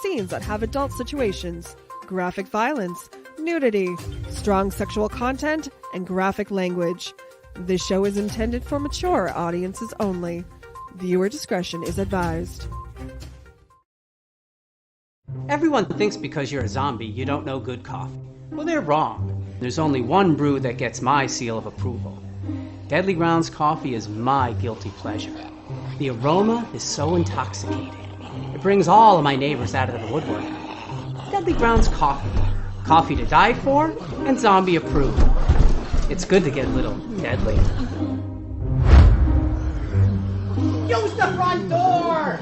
scenes that have adult situations, graphic violence, nudity, strong sexual content, and graphic language. This show is intended for mature audiences only. Viewer discretion is advised. Everyone thinks because you're a zombie, you don't know good coffee. Well, they're wrong. There's only one brew that gets my seal of approval. Deadly Grounds coffee is my guilty pleasure. The aroma is so intoxicating. It brings all of my neighbors out of the woodwork. Deadly Grounds coffee. Coffee to die for and zombie approved. It's good to get a little deadly. Use the front door!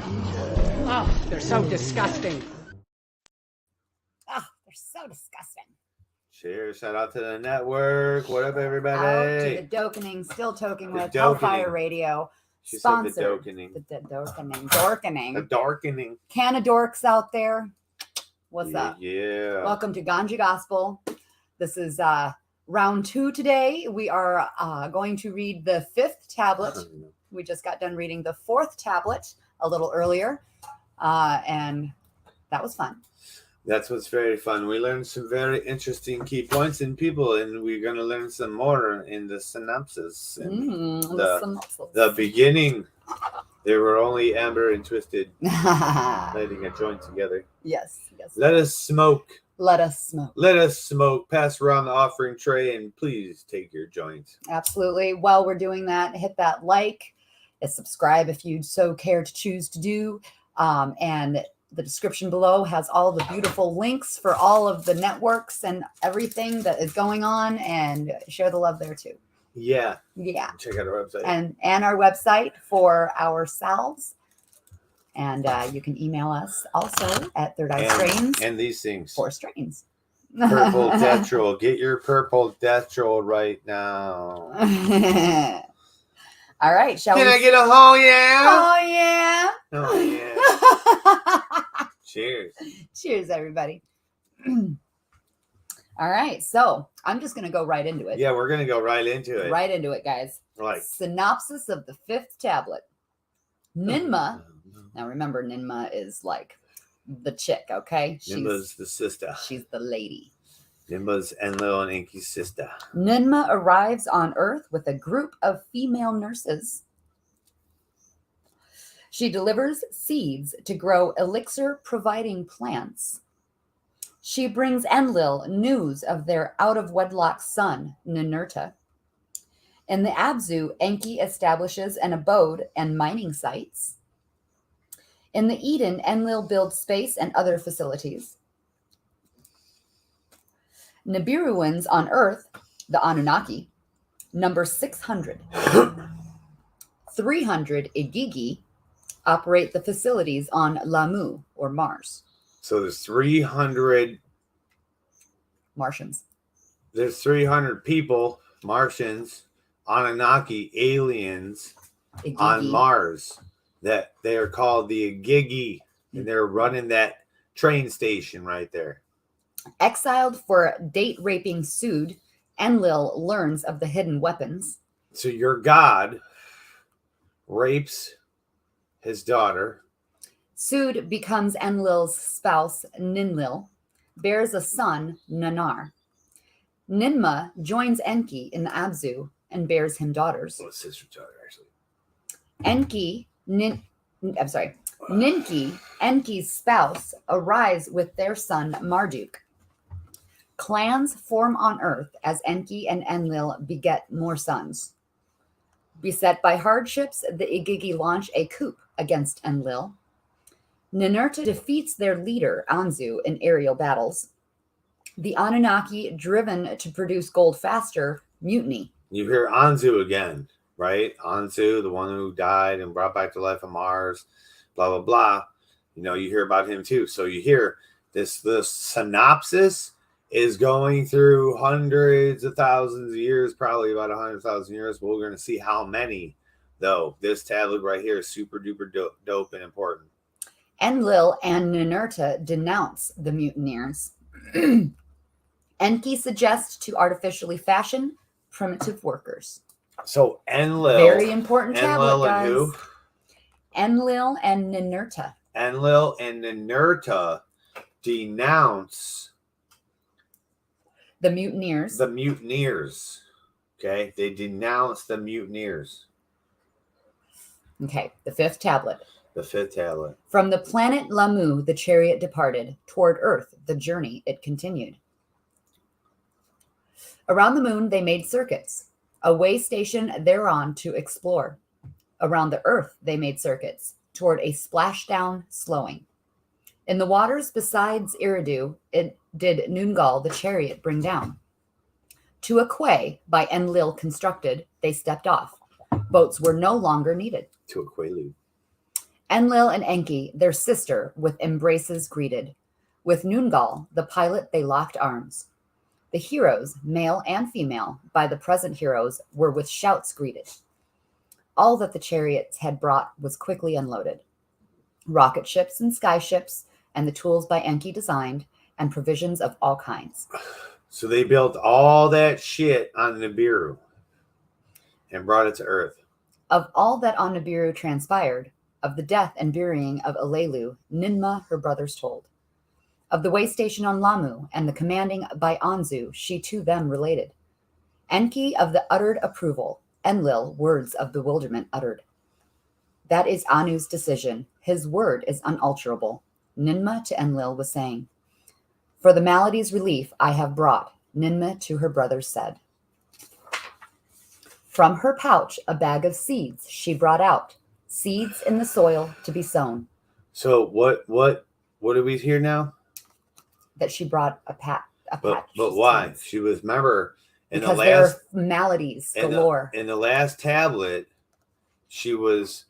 Oh, they're so disgusting. Oh, they're so disgusting. Cheers. Shout out to the network. What up, everybody? Out to the Dorkening, still toking with Dorkening. Hellfire Radio. She Sponsored. said the Dorkening. The Dorkening. Dorkening. The Dorkening. Can of dorks out there. What's up? Yeah. Welcome to Ganja Gospel. This is round 2 today. We are going to read the 5th tablet. We just got done reading the 4th tablet a little earlier. And that was fun. That's what's very fun. We learned some very interesting key points in people, and we're going to learn some more in the synopsis. And the beginning, they were only Amber and Twisted lighting a joint together. Yes. Let us smoke. Let us smoke. Let us smoke. Pass around the offering tray, and please take your joint. Absolutely. While we're doing that, hit that like and subscribe if you'd so care to choose to do. And the description below has all the beautiful links for all of the networks and everything that is going on, and share the love there too. Yeah. Check out our website. And our website for ourselves. And you can email us also at Third Eye Strains. And these things. 4 strains. Purple Death. Get your purple Death right now. All right. Can I get a oh yeah? Oh yeah. Oh yeah. Cheers. Cheers, everybody. All right. So I'm just going to go right into it. Yeah, we're going to go right into it. Right into it, guys. Right. Synopsis of the 5th tablet. Ninma. Now remember, Ninma is like the chick, okay? Ninma's the sister. She's the lady. Ninma's Enlil and Enki's sister. Ninma arrives on Earth with a group of female nurses. She delivers seeds to grow elixir-providing plants. She brings Enlil news of their out-of-wedlock son, Ninurta. In the Abzu, Enki establishes an abode and mining sites. In the Eden, Enlil builds space and other facilities. Nibiruans on Earth, the Anunnaki, number 600. 300 Igigi operate the facilities on Lamu, or Mars. So there's 300 Martians. There's 300 people, Martians, Anunnaki, aliens Igigi. on Mars that they are called the Igigi, and they're running that train station right there. Exiled for date-raping Sud, Enlil learns of the hidden weapons. So your god rapes his daughter. Sud becomes Enlil's spouse, Ninlil, bears a son, Nanar. Ninma joins Enki in the Abzu and bears him daughters. Oh, sister daughter, actually. Ninki, Enki's spouse, arise with their son, Marduk. Clans form on Earth as Enki and Enlil beget more sons. Beset by hardships, the Igigi launch a coup against Enlil. Ninurta defeats their leader, Anzu, in aerial battles. The Anunnaki, driven to produce gold faster, mutiny. You hear Anzu again, right? Anzu, the one who died and brought back to life on Mars, blah, blah, blah. You know, you hear about him too. So you hear the synopsis is going through hundreds of thousands of years, probably about 100,000 years. But we're going to see how many, though. This tablet right here is super duper dope and important. Enlil and Ninurta denounce the mutineers. Enki suggests to artificially fashion primitive workers. So Enlil. Very important tablet, guys. And who? Enlil and Ninurta. Enlil and Ninurta denounce the mutineers. Okay, they denounce the mutineers. Okay, the fifth tablet. The fifth tablet. From the planet Lamu, the chariot departed. Toward Earth, the journey it continued. Around the moon, they made circuits, a way station thereon to explore. Around the Earth, they made circuits, toward a splashdown slowing. In the waters besides Eridu, it did Noongal the chariot bring down. To a quay by Enlil constructed, they stepped off. Boats were no longer needed. To a quaalude. Enlil and Enki, their sister, with embraces greeted. With Noongal, the pilot, they locked arms. The heroes, male and female, by the present heroes, were with shouts greeted. All that the chariots had brought was quickly unloaded. Rocket ships and sky ships, and the tools by Enki designed, and provisions of all kinds. So they built all that shit on Nibiru and brought it to Earth. Of all that on Nibiru transpired, of the death and burying of Alelu, Ninmah her brothers told. Of the way station on Lamu and the commanding by Anzu, she to them related. Enki of the uttered approval, Enlil words of bewilderment uttered. That is Anu's decision. His word is unalterable. Ninmah to Enlil was saying, for the malady's relief I have brought, Ninmah to her brothers said. From her pouch a bag of seeds she brought out, seeds in the soil to be sown. So what do we hear now? That she brought a patch. But why? Seeds. She was, remember, in because the there last are maladies galore. In the last tablet, she was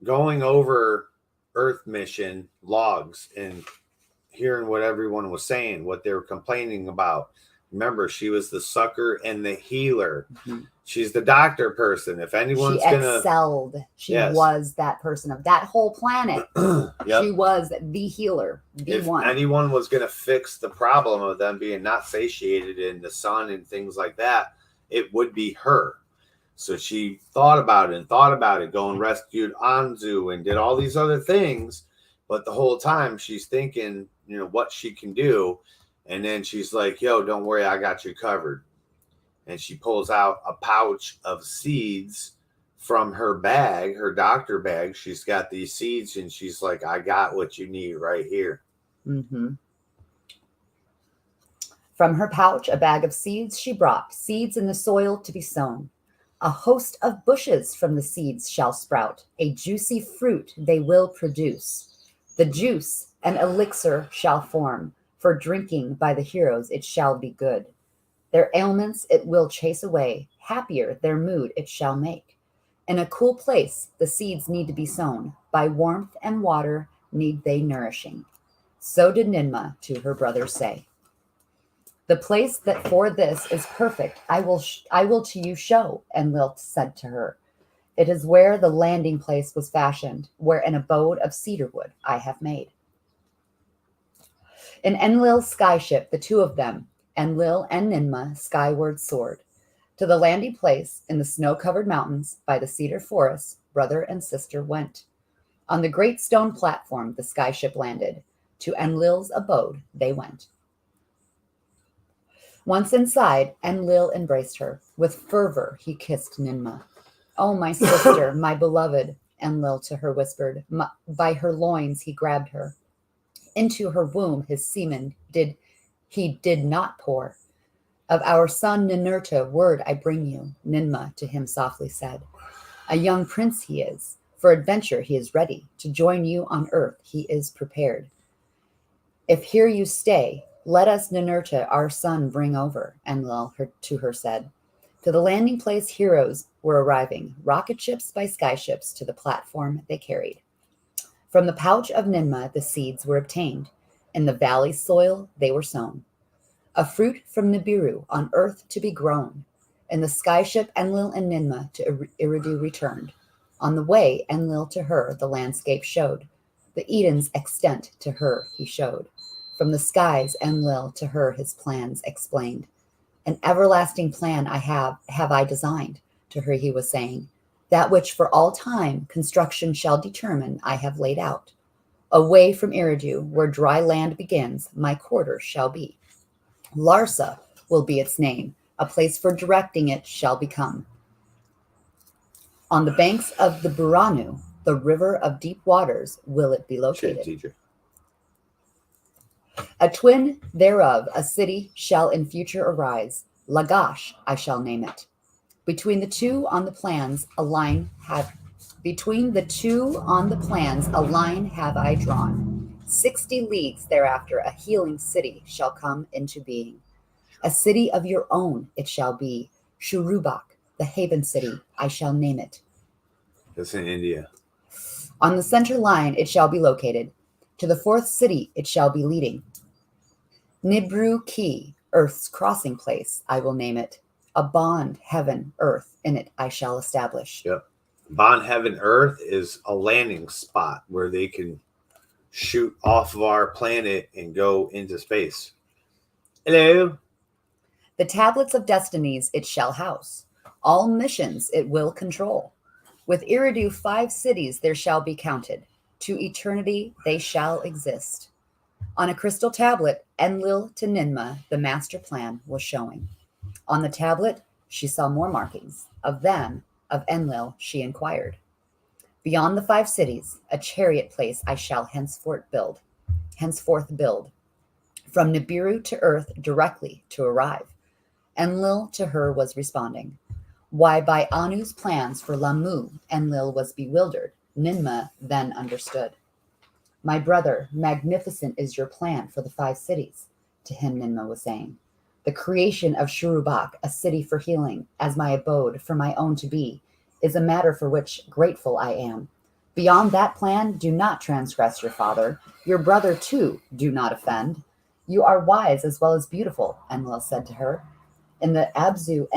going over Earth mission logs and hearing what everyone was saying, what they were complaining about. Remember, she was the sucker and the healer. Mm-hmm. She's the doctor person. If anyone's excelled. She was that person of that whole planet. Yep. She was the healer, the one. If anyone was going to fix the problem of them being not satiated in the sun and things like that, it would be her. So she thought about it, go and rescued Anzu and did all these other things. But the whole time she's thinking, what she can do. And then she's like, yo, don't worry, I got you covered. And she pulls out a pouch of seeds from her bag, her doctor bag. She's got these seeds and she's like, I got what you need right here. Mm-hmm. From her pouch, a bag of seeds she brought, seeds in the soil to be sown. A host of bushes from the seeds shall sprout. A juicy fruit they will produce. The juice an elixir shall form. For drinking by the heroes it shall be good. Their ailments it will chase away. Happier their mood it shall make. In a cool place the seeds need to be sown. By warmth and water need they nourishing. So did Ninmah to her brothers say. The place that for this is perfect I will to you show, Enlil said to her. It is where the landing place was fashioned, where an abode of cedar wood I have made. In Enlil's skyship, the two of them, Enlil and Ninmah, skyward soared. To the landing place in the snow-covered mountains by the cedar forest, brother and sister went. On the great stone platform the skyship landed. To Enlil's abode they went. Once inside, Enlil embraced her. With fervor he kissed Ninmah. Oh, my sister, my beloved, Enlil to her whispered. By her loins he grabbed her. Into her womb his semen did not pour. Of our son Ninurta word I bring you, Ninmah to him softly said. A young prince he is. For adventure he is ready. To join you on earth he is prepared. If here you stay, let us Ninurta our son bring over, Enlil to her said. To the landing place heroes were arriving, rocket ships by skyships to the platform they carried. From the pouch of Ninmah the seeds were obtained. In the valley soil they were sown. A fruit from Nibiru on earth to be grown. In the skyship Enlil and Ninmah to Eridu returned. On the way Enlil to her the landscape showed. The Eden's extent to her he showed. From the skies Enlil to her his plans explained. An everlasting plan I have I designed, to her he was saying. That which for all time construction shall determine I have laid out. Away from Eridu, where dry land begins, my quarters shall be. Larsa will be its name. A place for directing it shall become. On the banks of the Buranu, the river of deep waters, will it be Shit, located. teacher. A twin thereof, a city shall in future arise. Lagash, I shall name it. Between the two on the plans, a line have I drawn. 60 leagues thereafter, a healing city shall come into being. A city of your own it shall be. Shurubak, the haven city, I shall name it. That's in India. On the center line it shall be located. To the fourth city it shall be leading. Nibru Ki, earth's crossing place, I will name it. A bond, heaven, earth, in it I shall establish. Yep. Bond Heaven Earth is a landing spot where they can shoot off of our planet and go into space. Hello. The tablets of destinies it shall house. All missions it will control. With Eridu 5 cities there shall be counted. To eternity they shall exist. On a crystal tablet, Enlil to Ninmah, the master plan was showing. On the tablet, she saw more markings. Of them, of Enlil, she inquired. Beyond the 5 cities, a chariot place I shall henceforth build. From Nibiru to earth directly to arrive. Enlil to her was responding. Why by Anu's plans for Lamu, Enlil was bewildered. Ninmah then understood. My brother, magnificent is your plan for the 5 cities, to him Ninmah was saying. The creation of Shurubak, a city for healing, as my abode, for my own to be, is a matter for which grateful I am. Beyond that plan, do not transgress your father. Your brother, too, do not offend. You are wise as well as beautiful, Enlil said to her. In the Abzu,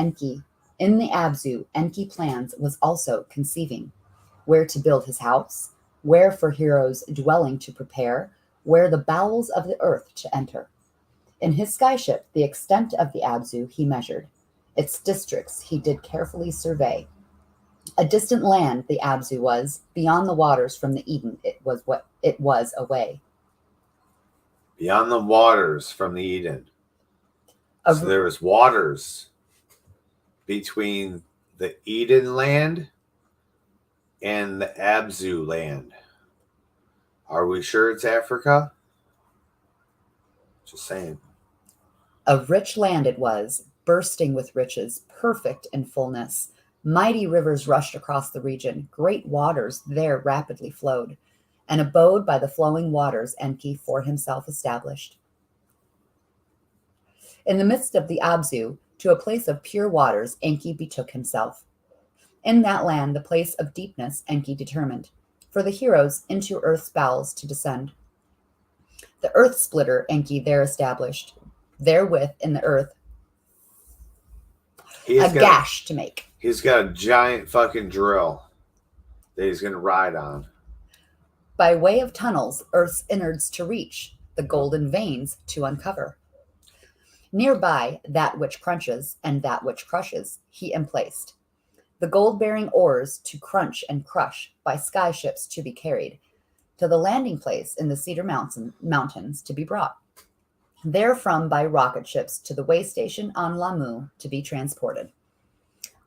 Enki plans was also conceiving. Where to build his house, where for heroes dwelling to prepare, where the bowels of the earth to enter. In his skyship, the extent of the Abzu he measured. Its districts he did carefully survey. A distant land the Abzu was, beyond the waters from the Eden it was away. Beyond the waters from the Eden. So there was waters between the Eden land and the Abzu land. Are we sure it's Africa? Just saying. A rich land it was, bursting with riches, perfect in fullness. Mighty rivers rushed across the region. Great waters there rapidly flowed. An abode by the flowing waters Enki for himself established. In the midst of the Abzu, to a place of pure waters, Enki betook himself. In that land, the place of deepness Enki determined, for the heroes into earth's bowels to descend. The earth splitter Enki there established, therewith in the earth gash to make. He's got a giant fucking drill that he's going to ride on. By way of tunnels, earth's innards to reach, the golden veins to uncover. Nearby, that which crunches and that which crushes, he emplaced. The gold-bearing ores to crunch and crush, by skyships to be carried, to the landing place in the Cedar Mountains to be brought. Therefrom by rocket ships to the way station on Lamu to be transported.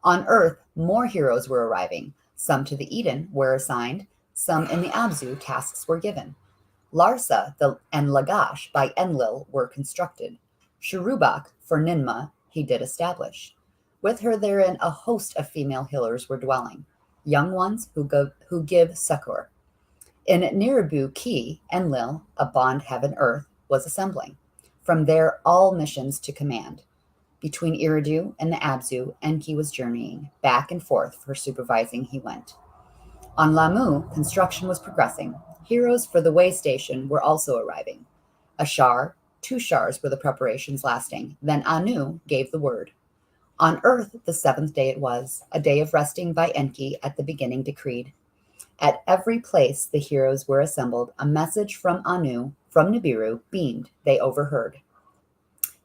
On Earth, more heroes were arriving. Some to the Eden were assigned, some in the Abzu tasks were given. Larsa and Lagash by Enlil were constructed. Shurubak for Ninmah he did establish. With her therein a host of female healers were dwelling, young ones who give succor. In Niribu Ki, Enlil, a bond heaven earth, was assembling. From there all missions to command. Between Eridu and the Abzu, Enki was journeying. Back and forth for supervising he went. On Lamu, construction was progressing. Heroes for the way station were also arriving. A shar, 2 shars were the preparations lasting. Then Anu gave the word. On earth, the 7th day it was, a day of resting by Enki at the beginning decreed. At every place the heroes were assembled, a message from Anu, from Nibiru, beamed, they overheard.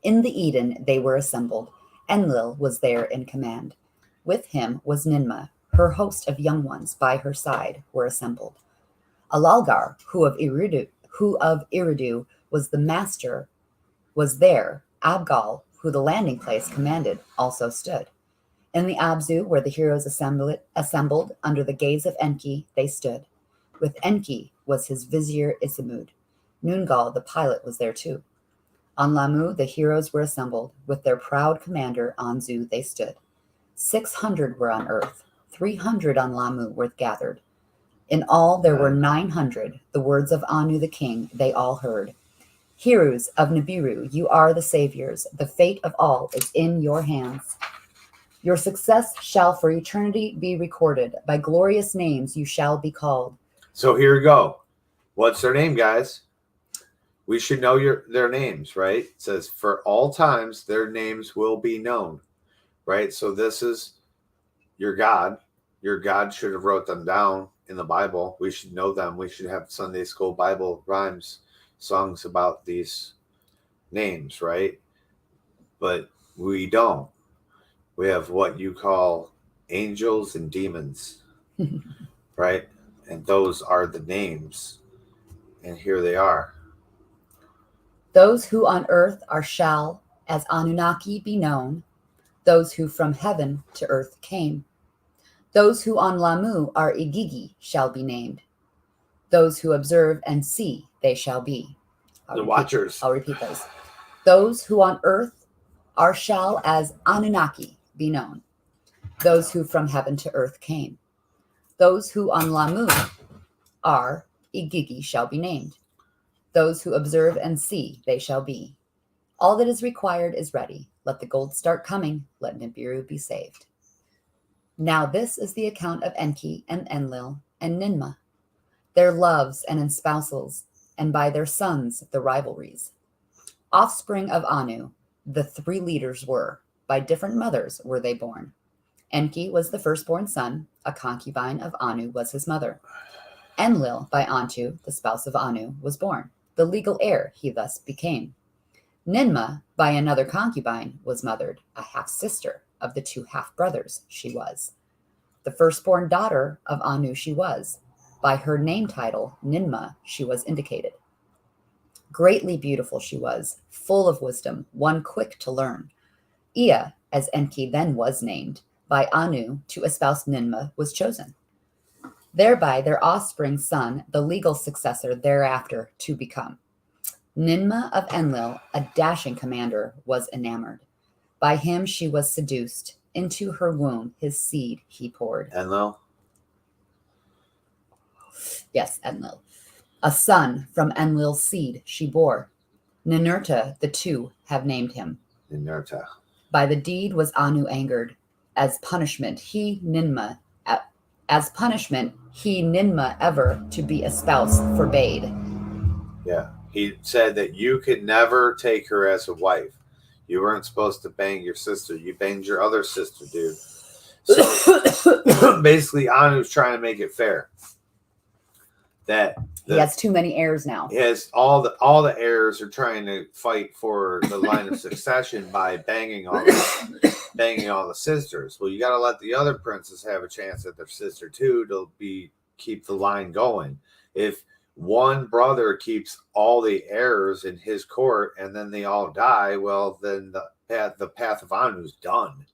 In the Eden they were assembled. Enlil was there in command. With him was Ninmah, her host of young ones by her side were assembled. Alalgar, who of Eridu was the master, was there. Abgal, who the landing place commanded, also stood. In the Abzu, where the heroes assembled under the gaze of Enki, they stood. With Enki was his vizier Isamud. Noongal, the pilot, was there too. On Lamu, the heroes were assembled. With their proud commander, Anzu, they stood. 600 were on earth. 300 on Lamu were gathered. In all, there were 900. The words of Anu the king, they all heard. Heroes of Nibiru, you are the saviors. The fate of all is in your hands. Your success shall for eternity be recorded. By glorious names you shall be called. So here we go. What's their name, guys? We should know their names, right? It says, for all times, their names will be known, right? So this is your God. Your God should have wrote them down in the Bible. We should know them. We should have Sunday school Bible rhymes, songs about these names, right? But we don't. We have what you call angels and demons, right? And those are the names. And here they are. Those who on earth are shall as Anunnaki be known, those who from heaven to earth came. Those who on Lamu are Igigi shall be named. Those who observe and see, they shall be. Watchers. I'll repeat those. Those who on earth are shall as Anunnaki be known. Those who from heaven to earth came. Those who on Lamu are Igigi shall be named. Those who observe and see, they shall be. All that is required is ready. Let the gold start coming. Let Nibiru be saved. Now this is the account of Enki and Enlil and Ninmah, their loves and espousals, and by their sons the rivalries. Offspring of Anu, the 3 leaders were. By different mothers were they born. Enki was the firstborn son. A concubine of Anu was his mother. Enlil, by Antu, the spouse of Anu, was born. The legal heir he thus became. Ninmah, by another concubine, was mothered. A half-sister of the 2 half-brothers she was. The firstborn daughter of Anu she was. By her name title, Ninmah, she was indicated. Greatly beautiful she was, full of wisdom, one quick to learn. Ea, as Enki then was named, by Anu to espouse Ninmah was chosen. Thereby their offspring son, the legal successor thereafter to become. Ninmah of Enlil, a dashing commander, was enamored. By him she was seduced. Into her womb his seed he poured. Enlil? Yes, Enlil. A son from Enlil's seed she bore. Ninurta, the 2 have named him. Ninurta. By the deed was Anu angered. As punishment, he Ninmah ever to be espoused forbade. Yeah. He said that you could never take her as a wife. You weren't supposed to bang your sister. You banged your other sister, dude. So basically, Anu's trying to make it fair. He has too many heirs now. Yes, all the heirs are trying to fight for the line of succession by banging all the sisters. Well, you got to let the other princes have a chance at their sister too to keep the line going. If one brother keeps all the heirs in his court and then they all die, well, then the path of Anu's done,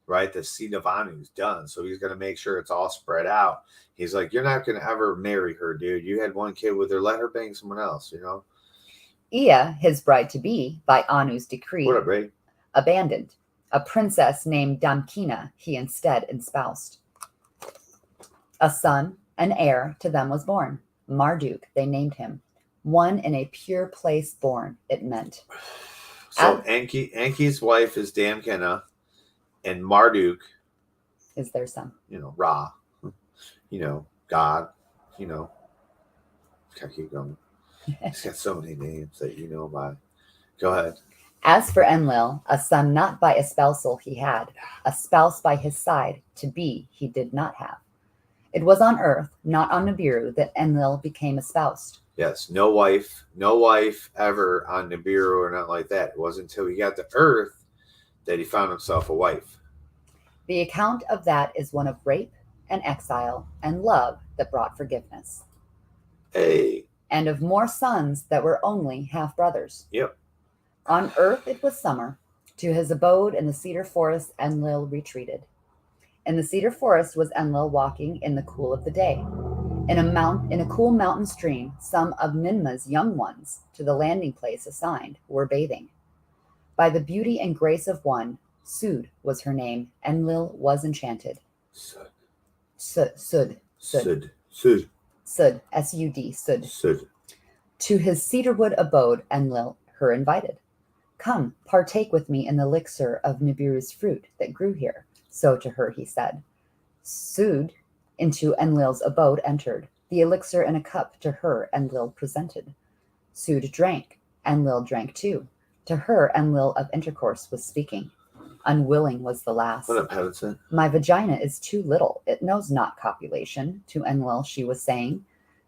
right? The seed of Anu's done. So he's going to make sure it's all spread out. He's like, you're not going to ever marry her, dude. You had one kid with her. Let her bang someone else, you know? Ea, his bride-to-be, by Anu's decree, What up, Ray? abandoned. A princess named Damkina he instead espoused. A son, an heir, to them was born. Marduk, they named him. One in a pure place born, it meant. So Enki's wife is Damkina, and Marduk is their son. Ra. God, Gotta keep going. He's got so many names that you know by. Go ahead. As for Enlil, a son not by espousal he had, a spouse by his side to be he did not have. It was on earth, not on Nibiru, that Enlil became espoused. Yes, no wife ever on Nibiru or not like that. It wasn't until he got to earth that he found himself a wife. The account of that is one of rape and exile and love that brought forgiveness. Hey. and of more sons that were only half-brothers. Yep. On earth it was summer. To his abode in the cedar forest Enlil retreated. In the cedar forest was Enlil walking in the cool of the day. In a cool mountain stream, some of Ninma's young ones, to the landing place assigned, were bathing. By the beauty and grace of one, Sud was her name, Enlil was enchanted. Sud. Sud. Sud. Sud. Sud. S-U-D. Sud. Sud. To his cedarwood abode, Enlil her invited. Come, partake with me in the elixir of Nibiru's fruit that grew here. So to her he said. Sud into Enlil's abode entered. The elixir in a cup to her Enlil presented. Sud drank. Enlil drank too. To her Enlil of intercourse was speaking. Unwilling was the last. What up, Patterson? My vagina is too little. It knows not copulation. To Enlil she was saying.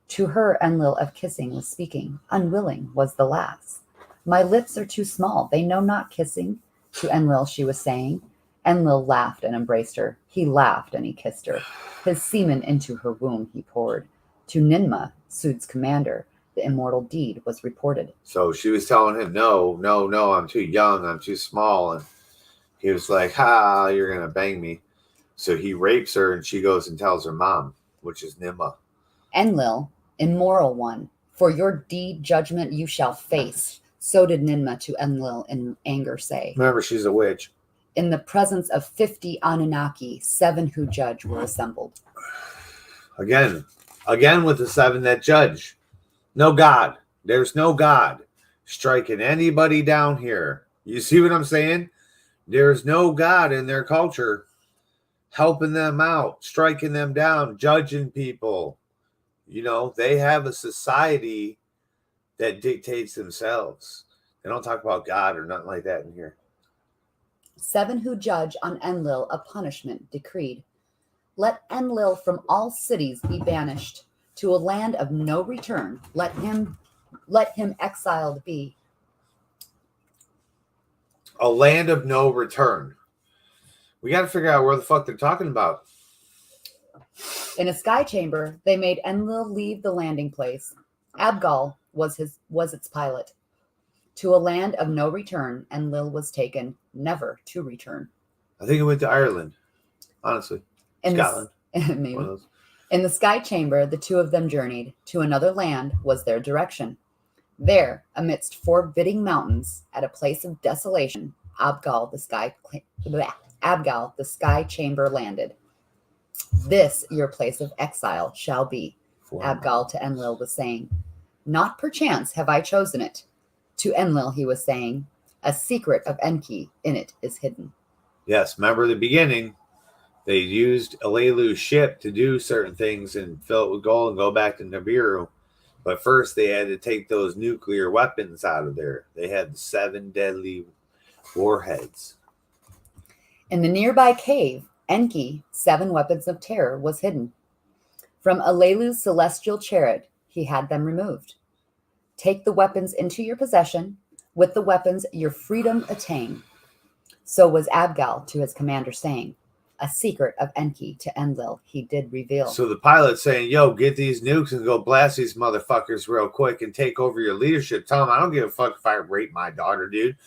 To her Enlil of kissing was speaking. Unwilling was the lass. My lips are too small. They know not kissing. To Enlil she was saying. Enlil laughed and embraced her. He laughed and he kissed her. His semen into her womb he poured. To Ninma, Sud's commander, the immortal deed was reported. So she was telling him, no, I'm too young, I'm too small. And he was like, ha, you're going to bang me. So he rapes her and she goes and tells her mom, which is Ninma. Enlil, immoral one, for your deed judgment you shall face. So did Ninma to Enlil in anger say. Remember, she's a witch. In the presence of 50 Anunnaki, 7 who judge were assembled. Again with the 7 that judge. No God. There's no God striking anybody down here. You see what I'm saying? There's no God in their culture helping them out, striking them down, judging people. You know, they have a society that dictates themselves. They don't talk about God or nothing like that in here. 7 who judge on Enlil a punishment decreed. Let Enlil from all cities be banished to a land of no return. Let him exiled be. A land of no return. We got to figure out where the fuck they're talking about. In a sky chamber, they made Enlil leave the landing place. Abgal was its pilot. To a land of no return, Enlil was taken, never to return. I think it went to Ireland, honestly. Scotland. Maybe. In the sky chamber, the 2 of them journeyed. To another land was their direction. There, amidst forbidding mountains, at a place of desolation, Abgal, the sky chamber landed. This your place of exile shall be, Abgal to Enlil was saying. Not perchance have I chosen it. To Enlil he was saying, a secret of Enki in it is hidden. Yes, remember the beginning. They used Alelu's ship to do certain things and fill it with gold and go back to Nibiru. But first they had to take those nuclear weapons out of there. They had 7 deadly warheads. In the nearby cave, Enki, 7 weapons of terror, was hidden. From Alelu's celestial chariot, he had them removed. Take the weapons into your possession. With the weapons, your freedom attain. So was Abgal to his commander saying. A secret of Enki to Enlil he did reveal. So the pilot's saying, yo, get these nukes and go blast these motherfuckers real quick and take over your leadership. Tell them I don't give a fuck if I rape my daughter, dude,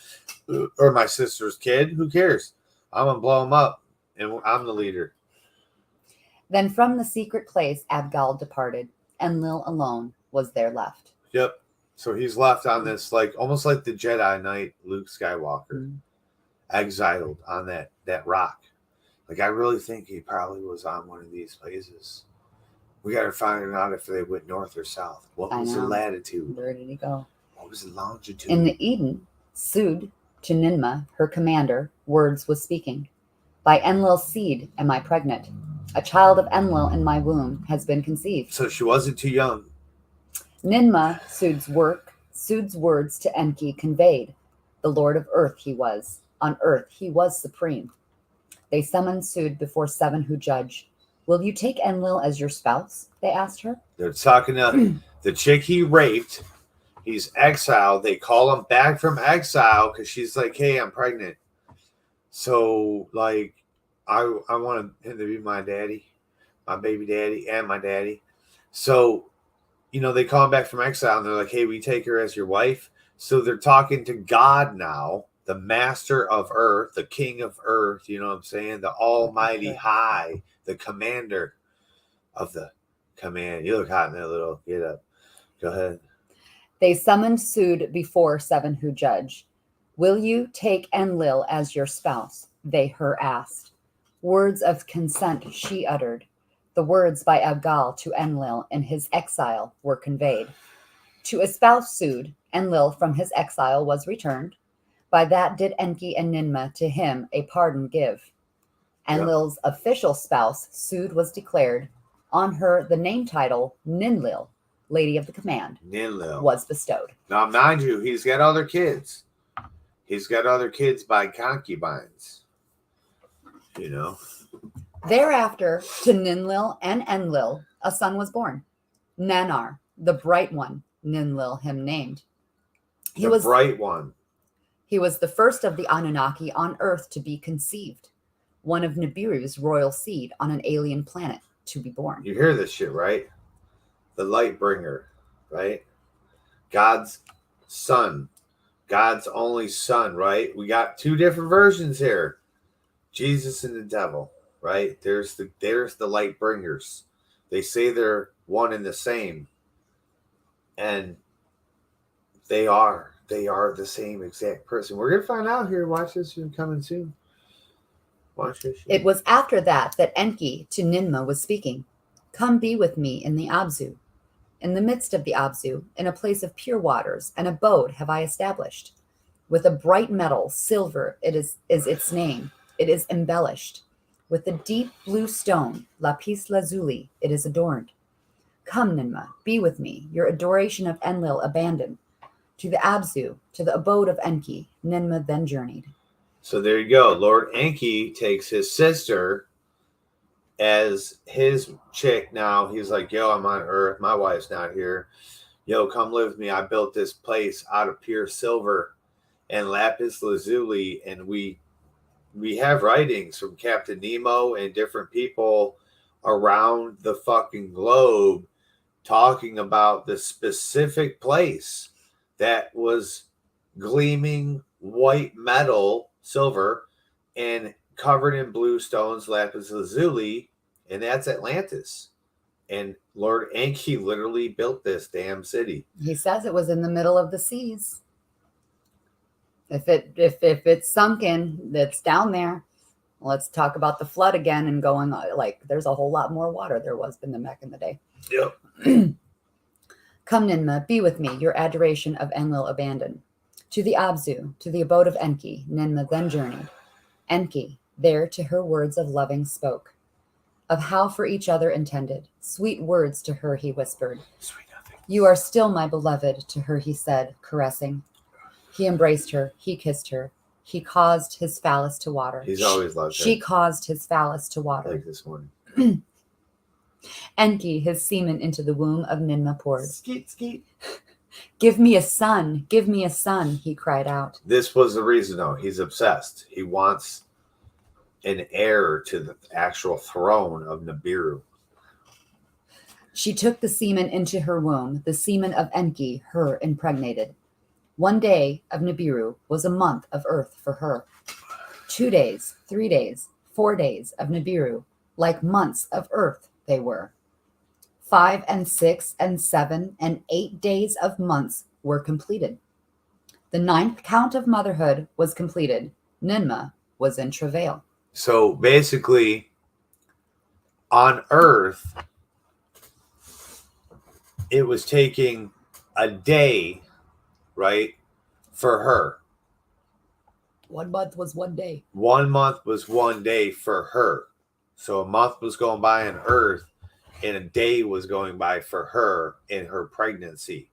or my sister's kid. Who cares? I'm going to blow them up, and I'm the leader. Then from the secret place Abgal departed. Enlil alone was there left. Yep. So he's left on this, like almost like the Jedi Knight Luke Skywalker, exiled on that rock. Like, I really think he probably was on one of these places. We got to find out if they went north or south. What was the latitude? Where did he go? What was the longitude? In the Eden, Sud to Ninma, her commander, words was speaking. By Enlil's seed am I pregnant. A child of Enlil in my womb has been conceived. So she wasn't too young. Ninma, Sud's words to Enki conveyed. The Lord of Earth he was. On earth he was supreme. They summoned Sud before 7 who judge. Will you take Enlil as your spouse? They asked her. They're talking to the chick he raped. He's exiled. They call him back from exile because she's like, hey, I'm pregnant. So, like, I want him to be my daddy, my baby daddy, and my daddy. So they call him back from exile and they're like, hey, we take her as your wife. So they're talking to God now, the master of earth, the king of earth, you know what I'm saying? The almighty high, the commander of the command. You look hot in that little get up. Go ahead. They summoned Sood before 7 who judge. Will you take Enlil as your spouse? They her asked. Words of consent she uttered. The words by Abgal to Enlil in his exile were conveyed. To espouse Sood, Enlil from his exile was returned. By that did Enki and Ninmah to him a pardon give. Enlil's official spouse, Sood, was declared. On her the name title, Ninlil, Lady of the Command, Ninlil, was bestowed. Now, mind you, he's got other kids. He's got other kids by concubines. Thereafter, to Ninlil and Enlil, a son was born. Nanar, the bright one, Ninlil him named. He was bright one. He was the first of the Anunnaki on Earth to be conceived, one of Nibiru's royal seed on an alien planet to be born. You hear this shit, right? The light bringer, right? God's son, God's only son, right? We got 2 different versions here. Jesus and the devil, right? There's the light bringers. They say they're one and the same. And they are the same exact person. We're going to find out here. Watch this. You're coming soon. Watch this shit. It was after that Enki to Ninmah was speaking. Come be with me in the Abzu. In the midst of the Abzu, in a place of pure waters, an abode have I established. With a bright metal, silver, is its name. It is embellished. With a deep blue stone, lapis lazuli, it is adorned. Come, Ninmah, be with me, your adoration of Enlil abandon. To the Abzu, to the abode of Enki, Ninmah then journeyed. So there you go. Lord Enki takes his sister as his chick now. He's like, yo, I'm on Earth. My wife's not here. Yo, come live with me. I built this place out of pure silver and lapis lazuli, and we have writings from Captain Nemo and different people around the fucking globe talking about the specific place that was gleaming white metal, silver, and covered in blue stones, lapis lazuli, and that's Atlantis. And Lord Enki literally built this damn city. He says it was in the middle of the seas. If it's sunken, that's down there. Let's talk about the flood again and going like there's a whole lot more water there was in the Mech in the day. Yep. Come, Ninmah, be with me, your adoration of Enlil abandon. To the Abzu, to the abode of Enki, Ninmah then journeyed. Enki, there to her words of loving spoke, of how for each other intended. Sweet words to her he whispered. Sweet nothing. You are still my beloved, to her he said, caressing. He embraced her, he kissed her. He caused his phallus to water. He's always loved her. She caused his phallus to water. Like this morning. Enki, his semen into the womb of Ninmah poured. Skeet, skeet. Give me a son, he cried out. This was the reason, though. He's obsessed. He wants an heir to the actual throne of Nibiru. She took the semen into her womb, the semen of Enki, her impregnated. 1 day of Nibiru was a month of earth for her. 2 days, 3 days, 4 days of Nibiru, like months of earth they were. 5 and 6 and 7 and 8 days of months were completed. The 9th count of motherhood was completed. Ninmah was in travail. So basically, on Earth, it was taking a day, right, for her. 1 month was 1 day. 1 month was 1 day for her. So a month was going by on Earth, and a day was going by for her in her pregnancy.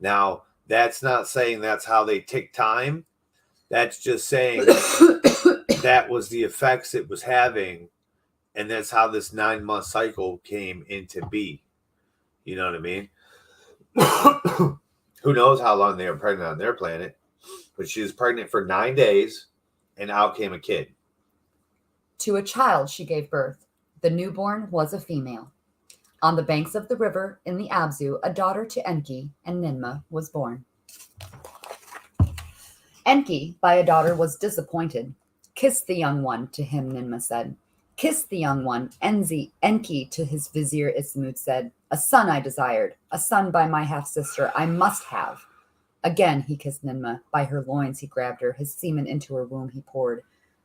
Now, that's not saying that's how they take time. That's just saying that was the effects it was having, and that's how this 9-month cycle came into be. You know what I mean? Who knows how long they were pregnant on their planet, but she was pregnant for 9 days, and out came a kid. To a child she gave birth. The newborn was a female. On the banks of the river in the Abzu, a daughter to Enki and Ninmah was born. Enki, by a daughter, was disappointed. Kiss the young one, to him Ninmah said. Kiss the young one, Enki to his vizier Ismud said. A son I desired, a son by my half-sister I must have. Again he kissed Ninmah. By her loins he grabbed her, his semen into her womb he poured.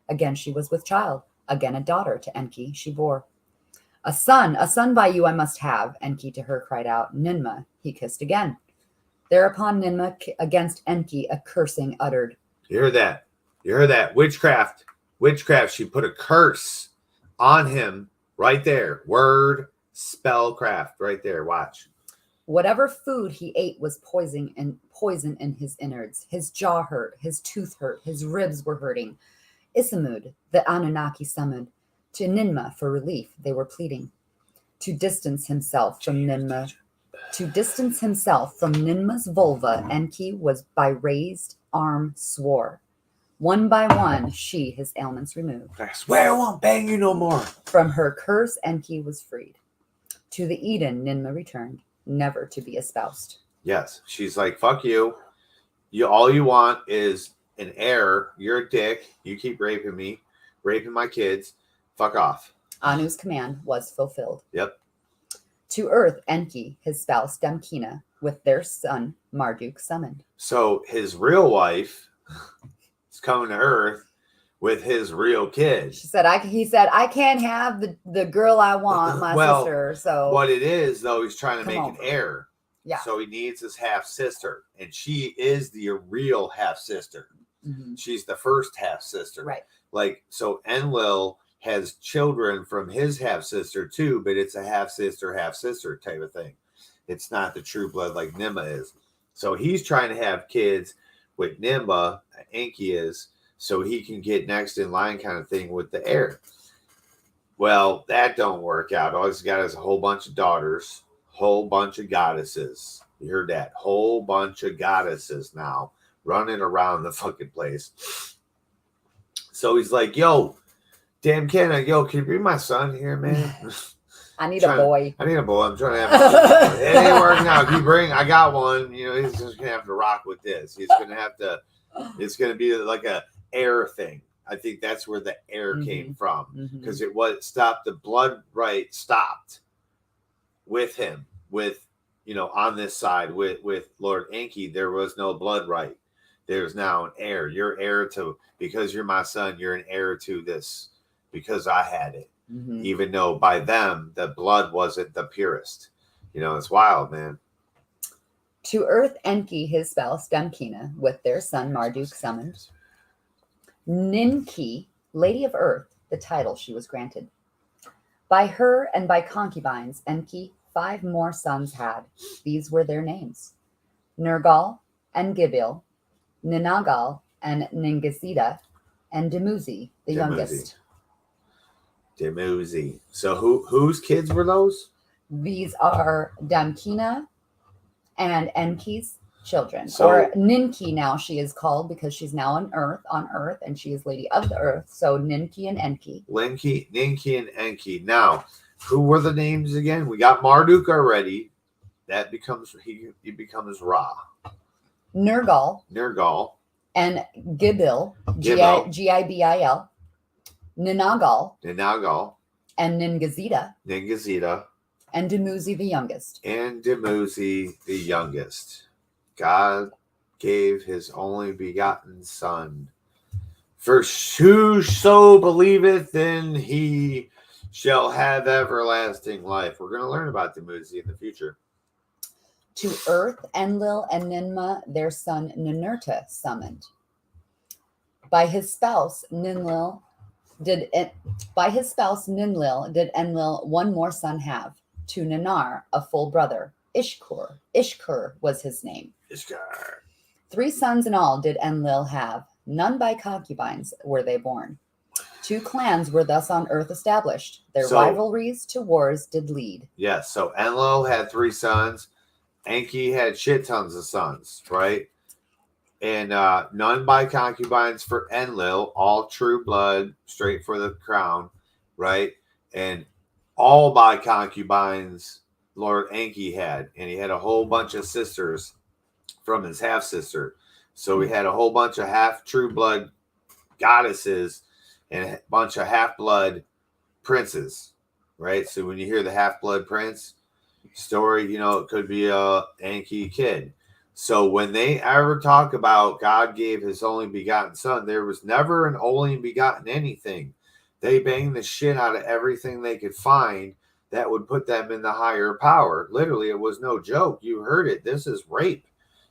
Again she was with child, again a daughter to Enki she bore. A son by you I must have, Enki to her cried out. Ninmah he kissed again. Thereupon Ninmah against Enki a cursing uttered. You heard that? You heard that? Witchcraft. Witchcraft. She put a curse on him right there. Word, spellcraft right there. Watch. Whatever food he ate was poison in his innards. His jaw hurt, his tooth hurt, his ribs were hurting. Isamud, the Anunnaki summoned. To Ninmah for relief they were pleading. To distance himself from Ninmah's vulva, Enki was by raised arm swore. One by one, she his ailments removed. I swear I won't bang you no more. From her curse, Enki was freed. To the Eden, Ninmah returned, never to be espoused. Yes, she's like, fuck you. All you want is an heir. You're a dick. You keep raping me, raping my kids. Fuck off. Anu's command was fulfilled. Yep. To earth, Enki, his spouse Damkina, with their son Marduk summoned. So his real wife is coming to earth with his real kid. He said, I can't have the girl I want, my sister. So what it is, though, he's trying to make an heir. Yeah. So he needs his half sister, and she is the real half sister. Mm-hmm. She's the first half sister. Right. Like, so Enlil has children from his half sister too, but it's a half sister type of thing. It's not the true blood like Ninmah is. So he's trying to have kids with Ninmah, Enki is, so he can get next in line kind of thing with the heir. Well, that don't work out. All he's got is a whole bunch of daughters, whole bunch of goddesses. You heard that? Whole bunch of goddesses now running around the fucking place. So he's like, yo, damn Kenna, can you bring my son here, man? I need a boy. I'm trying to have it ain't working out. I got one. He's just gonna have to rock with this. He's gonna have to. It's gonna be like a air thing. I think that's where the air came from, because it was stopped. The blood right stopped with him. With on this side with Lord Enki, there was no blood right. There's now an heir. You're heir to, because you're my son. You're an heir to this because I had it. Even though by them the blood wasn't the purest. It's wild, man. To earth, Enki, his spouse Damkina, with their son Marduk summoned. Ninki, Lady of Earth, the title she was granted. By her and by concubines, Enki 5 more sons had. These were their names: Nergal and Gibil, Ninagal and Ningizida, and Demuzi, the youngest. Demuzi. So whose kids were those? These are Damkina and Enki's children. Or Ninki now she is called, because she's now on Earth, and she is Lady of the Earth. So Ninki and Enki. Ninki and Enki. Now, who were the names again? We got Marduk already. That becomes he becomes Ra. Nergal. And Gibil. Gibil. Ninagal. And Ningizida. And Demuzi the youngest. God gave his only begotten son. For whoso believeth in he shall have everlasting life. We're going to learn about Demuzi in the future. To earth, Enlil and Ninmah, their son Ninurta, summoned. By his spouse Ninlil did Enlil 1 more son have. To Ninar, a full brother, Ishkur was his name. 3 sons in all did Enlil have. None by concubines were they born. 2 clans were thus on earth established. Their rivalries to wars did lead. Yes, so Enlil had 3 sons. Enki had shit tons of sons, right? And none by concubines for Enlil, all true blood, straight for the crown, right? And all by concubines Lord Enki had, and he had a whole bunch of sisters from his half sister. So we had a whole bunch of half true blood goddesses and a bunch of half blood princes, right? So when you hear the half blood prince story, you know, it could be a Enki kid. So when they ever talk about God gave his only begotten son, there was never an only begotten anything. They banged the shit out of everything they could find that would put them in the higher power. Literally, it was no joke. You heard it. This is rape.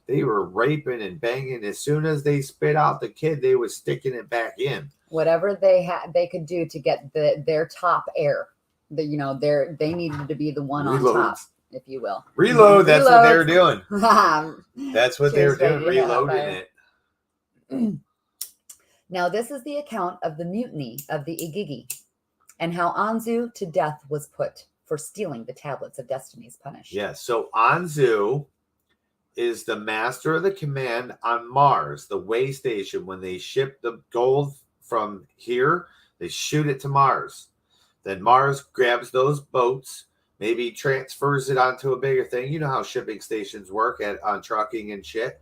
They were raping and banging. As soon as they spit out the kid, they was sticking it back in. Whatever they could do to get their top heir. They needed to be the one on top, if you will. Reload. That's what they were doing. That's That's what they were doing. Reloading it. Now, this is the account of the mutiny of the Igigi and how Anzu to death was put for stealing the tablets of destinies punished. Yes. So Anzu is the master of the command on Mars, the way station. When they ship the gold from here, they shoot it to Mars. Then Mars grabs those boats, maybe transfers it onto a bigger thing. You know how shipping stations work on trucking and shit.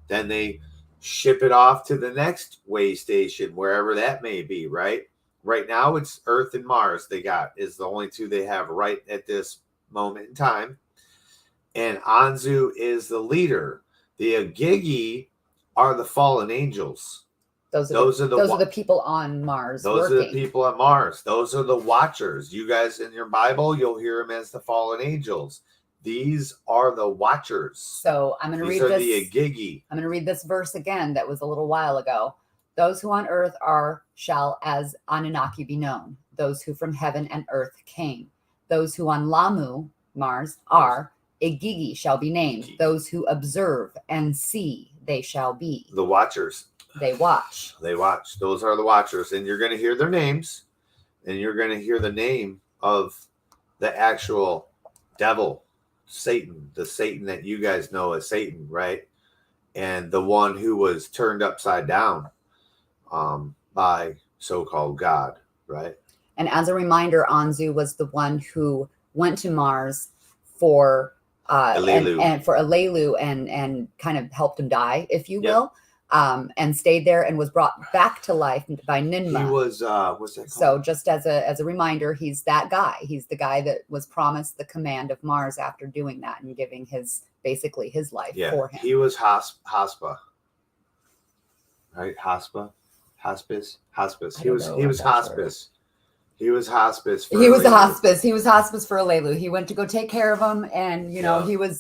Then they ship it off to the next way station, wherever that may be, right? Right now, it's Earth and Mars is the only two they have right at this moment in time. And Anzu is the leader. The Igigi are the fallen angels. Those are the people on Mars. Those are the people on Mars. Those are the watchers. You guys in your Bible, you'll hear them as the fallen angels. These are the watchers. So I'm going to read this. These are the Igigi. I'm going to read this verse again that was a little while ago. Those who on earth shall as Anunnaki be known. Those who from heaven and earth came. Those who on Lamu, Mars, are Igigi shall be named. Those who observe and see, they shall be. The watchers. They watch. They watch. Those are the watchers. And you're going to hear their names. And you're going to hear the name of the actual devil, Satan. The Satan that you guys know as Satan, right? And the one who was turned upside down by so-called God, right? And as a reminder, Anzu was the one who went to Mars for Alelu and kind of helped him die, if you will. And stayed there and was brought back to life by Ninma. He was, what's that called? So just as a reminder, he's that guy. He's the guy that was promised the command of Mars after doing that and giving basically his life for him. He was Hospa, right? Hospice. He was hospice. He was hospice. He was hospice for Alelu. He went to go take care of him, and he was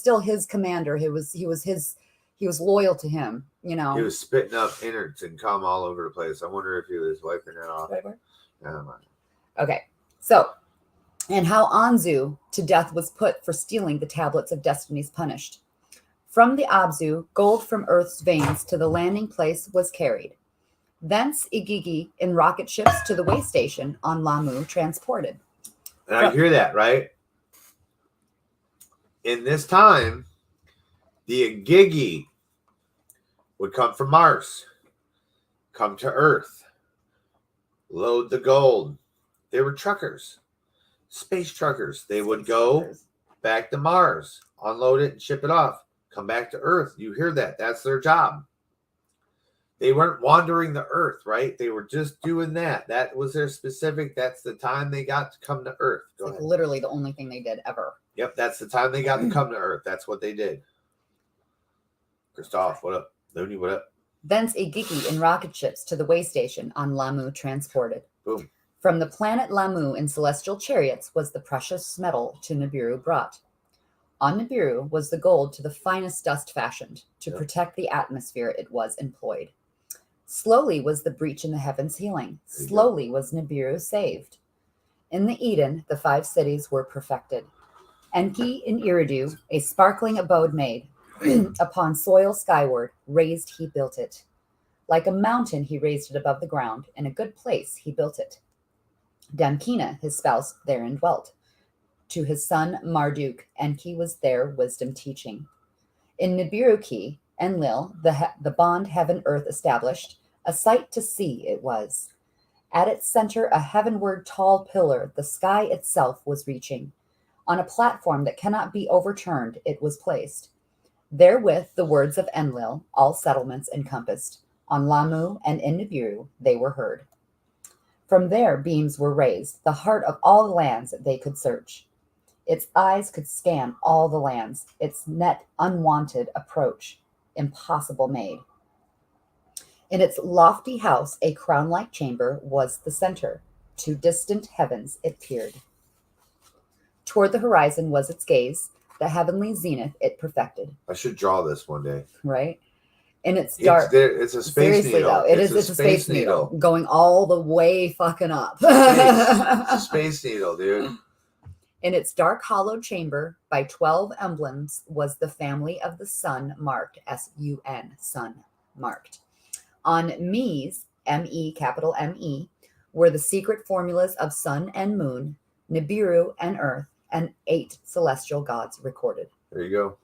still his commander. He was loyal to him, He was spitting up innards and cum all over the place. I wonder if he was wiping it off. Okay. So, and how Anzu to death was put for stealing the tablets of destinies punished. From the Abzu, gold from Earth's veins to the landing place was carried. Thence Igigi in rocket ships to the way station on Lamu transported. And I hear that, right? In this time, the Igigi would come from Mars, come to Earth, load the gold. They were truckers, space truckers. They would go back to Mars, unload it and ship it off, come back to Earth. You hear that? That's their job. They weren't wandering the Earth, right? They were just doing that. That was their specific. That's the time they got to come to Earth. Go ahead. Literally the only thing they did ever. Yep, that's the time they got to come to Earth. That's what they did. Christoph, what up? Looney, what up? Thence Igigi in rocket ships to the way station on Lamu transported. Boom. From the planet Lamu in celestial chariots was the precious metal to Nibiru brought. On Nibiru was the gold to the finest dust fashioned. To protect the atmosphere it was employed. Slowly was the breach in the heavens healing. Slowly was Nibiru saved. In the Eden, the 5 cities were perfected. Enki in Eridu, a sparkling abode made. Upon soil skyward, raised he built it. Like a mountain he raised it above the ground. In a good place he built it. Damkina, his spouse, therein dwelt. To his son Marduk, Enki was there wisdom teaching. In Nibiru-ki, Enlil, the bond heaven earth established, a sight to see it was. At its center a heavenward tall pillar, the sky itself was reaching. On a platform that cannot be overturned, it was placed. Therewith the words of Enlil, all settlements encompassed. On Lamu and in Nibiru they were heard. From there beams were raised, the heart of all the lands they could search. Its eyes could scan all the lands, its net unwanted approach, impossible made. In its lofty house, a crown-like chamber was the center. To distant heavens it peered. Toward the horizon was its gaze, the heavenly zenith it perfected. I should draw this one day. Right? In its dark... It's a space needle. Though, it's a space needle. Going all the way fucking up. It's a space needle, dude. In its dark hollowed chamber, by 12 emblems, was the family of the sun marked, S-U-N, sun marked. On Me's, M-E, capital M-E, were the secret formulas of sun and moon, Nibiru and earth, and 8 celestial gods recorded. There you go.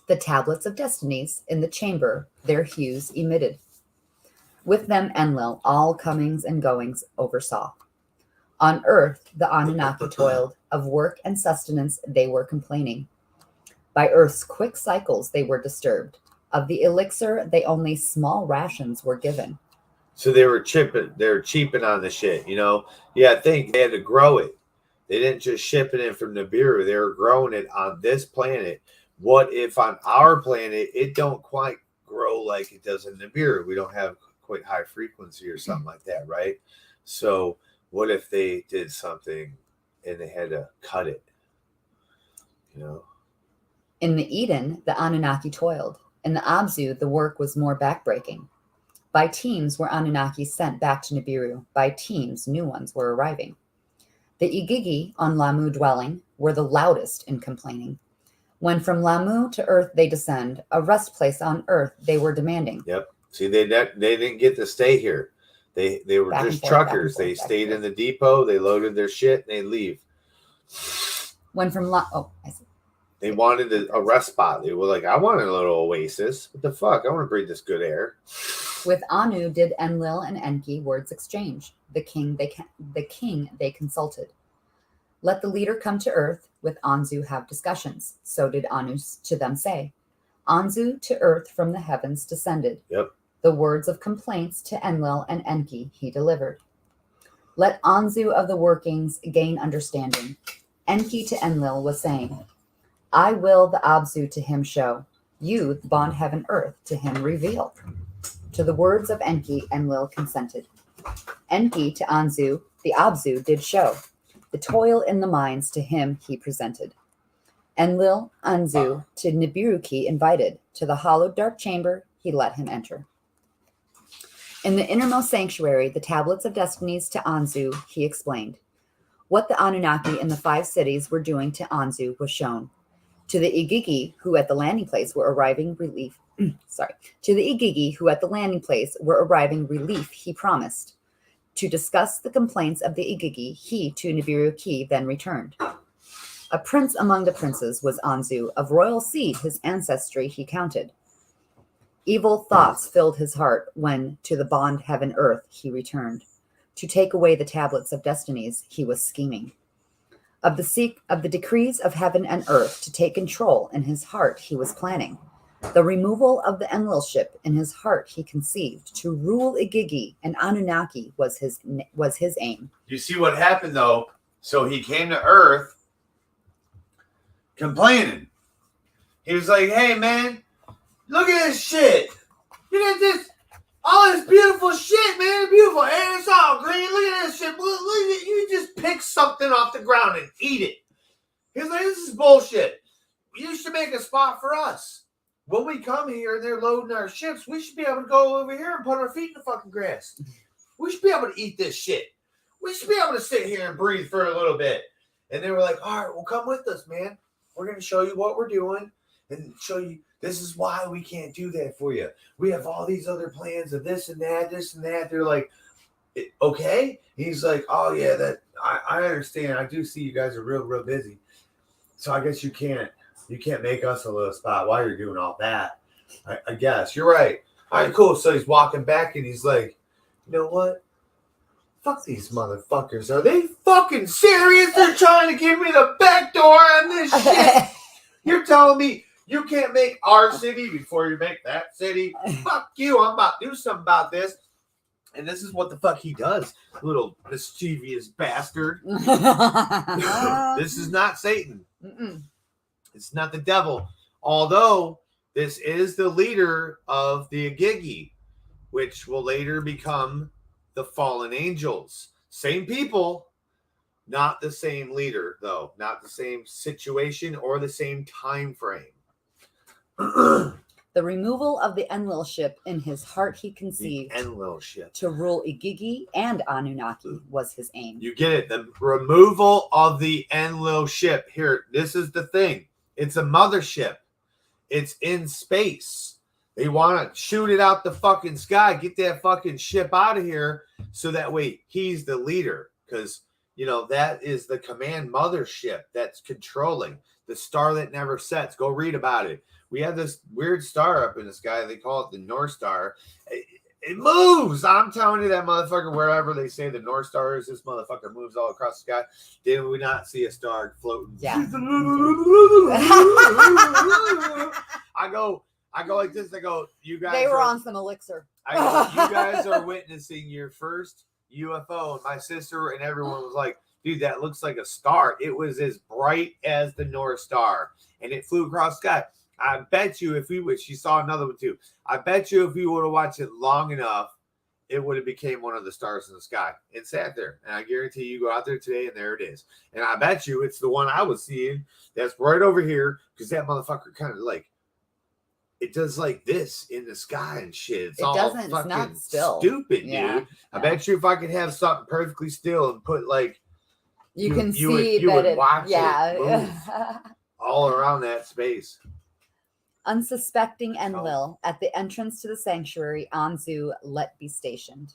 The tablets of destinies in the chamber their hues emitted. With them Enlil all comings and goings oversaw. On earth the Anunnaki toiled, of work and sustenance they were complaining. By earth's quick cycles they were disturbed. Of the elixir they only small rations were given. So they were cheaping on the shit, you know? Yeah, I think they had to grow it. They didn't just ship it in from Nibiru. They were growing it on this planet. What if on our planet it don't quite grow like it does in Nibiru? We don't have quite high frequency or something like that, right? So what if they did something and they had to cut it? You know? In the Eden, the Anunnaki toiled. In the Abzu, the work was more backbreaking. By teams were Anunnaki sent back to Nibiru. By teams, new ones were arriving. The Igigi on Lamu dwelling were the loudest in complaining. When from Lamu to earth they descend, a rest place on earth they were demanding. Yep. See, they didn't get to stay here. They were back just truckers. They stayed in the depot. They loaded their shit and they leave. When from they wanted a rest spot. They were like, I want a little oasis. What the fuck? I want to breathe this good air. With Anu did Enlil and Enki words exchange. The king they consulted. Let the leader come to earth. With Anzu have discussions. So did Anu to them say. Anzu to earth from the heavens descended. Yep. The words of complaints to Enlil and Enki he delivered. Let Anzu of the workings gain understanding. Enki to Enlil was saying, I will the Abzu to him show. You, the bond heaven earth, to him reveal. To the words of Enki, Enlil consented. Enki to Anzu, the Abzu did show. The toil in the mines to him he presented. Enlil, Anzu, to Nibiru invited. To the hollowed dark chamber he let him enter. In the innermost sanctuary, the tablets of destinies to Anzu, he explained. What the Anunnaki in the 5 cities were doing to Anzu was shown. To the Igigi, who at the landing place were arriving relief, to the Igigi, who at the landing place were arriving relief, he promised. To discuss the complaints of the Igigi, he to Nibiru then returned. A prince among the princes was Anzu, of royal seed his ancestry he counted. Evil thoughts filled his heart when to the bond heaven earth he returned. To take away the tablets of destinies he was scheming. Of the decrees of heaven and earth to take control in his heart he was planning. The removal of the Enlilship in his heart he conceived. To rule Igigi and Anunnaki was his aim. You see what happened though? So he came to Earth complaining. He was like, hey man, look at this shit. Look at this. All this beautiful shit, man. Beautiful. And it's all green. Look at this shit. Look at it. You just pick something off the ground and eat it. He's like, this is bullshit. You should make a spot for us. When we come here and they're loading our ships, we should be able to go over here and put our feet in the fucking grass. We should be able to eat this shit. We should be able to sit here and breathe for a little bit. And they were like, all right, well, come with us, man. We're going to show you what we're doing and show you this is why we can't do that for you. We have all these other plans of this and that, this and that. They're like, okay. He's like, oh, yeah, that I understand. I do see you guys are real busy. So I guess you can't make us a little spot while you're doing all that. I guess. You're right. All right, cool. So he's walking back and he's like, you know what? Fuck these motherfuckers. Are they fucking serious? They're trying to give me the back door on this shit. You're telling me you can't make our city before you make that city? Fuck you. I'm about to do something about this. And this is what the fuck he does, little mischievous bastard. This is not Satan. Mm-mm. It's not the devil. Although this is the leader of the Agigi, which will later become the fallen angels. Same people, not the same leader, though. Not the same situation or the same time frame. The removal of the Enlil ship in his heart he conceived. The Enlil ship. To rule Igigi and Anunnaki was his aim. You get it. The removal of the Enlil ship. Here, this is the thing. It's a mothership. It's in space. They want to shoot it out the fucking sky. Get that fucking ship out of here so that way he's the leader. Because, you know, that is the command mothership that's controlling. The star that never sets. Go read about it. We have this weird star up in the sky. They call it the North Star. It moves. I'm telling you, that motherfucker, wherever they say the North Star is, this motherfucker moves all across the sky. Did we not see a star floating? Yeah. I go like this. I go, you guys. They were on some elixir. I go, you guys are witnessing your first UFO. And my sister and everyone was like, dude, that looks like a star. It was as bright as the North Star. And it flew across the sky. I bet you if we would, she saw another one too. I bet you if we would have watched it long enough, it would have became one of the stars in the sky. It sat there. And I guarantee you go out there today and there it is. And I bet you it's the one I was seeing that's right over here because that motherfucker kind of like, it does like this in the sky and shit. It's not still. Stupid, dude. I bet you if I could have something perfectly still and put like, you can see that would it, watch it move all around that space. Unsuspecting Enlil, at the entrance to the sanctuary, Anzu let be stationed.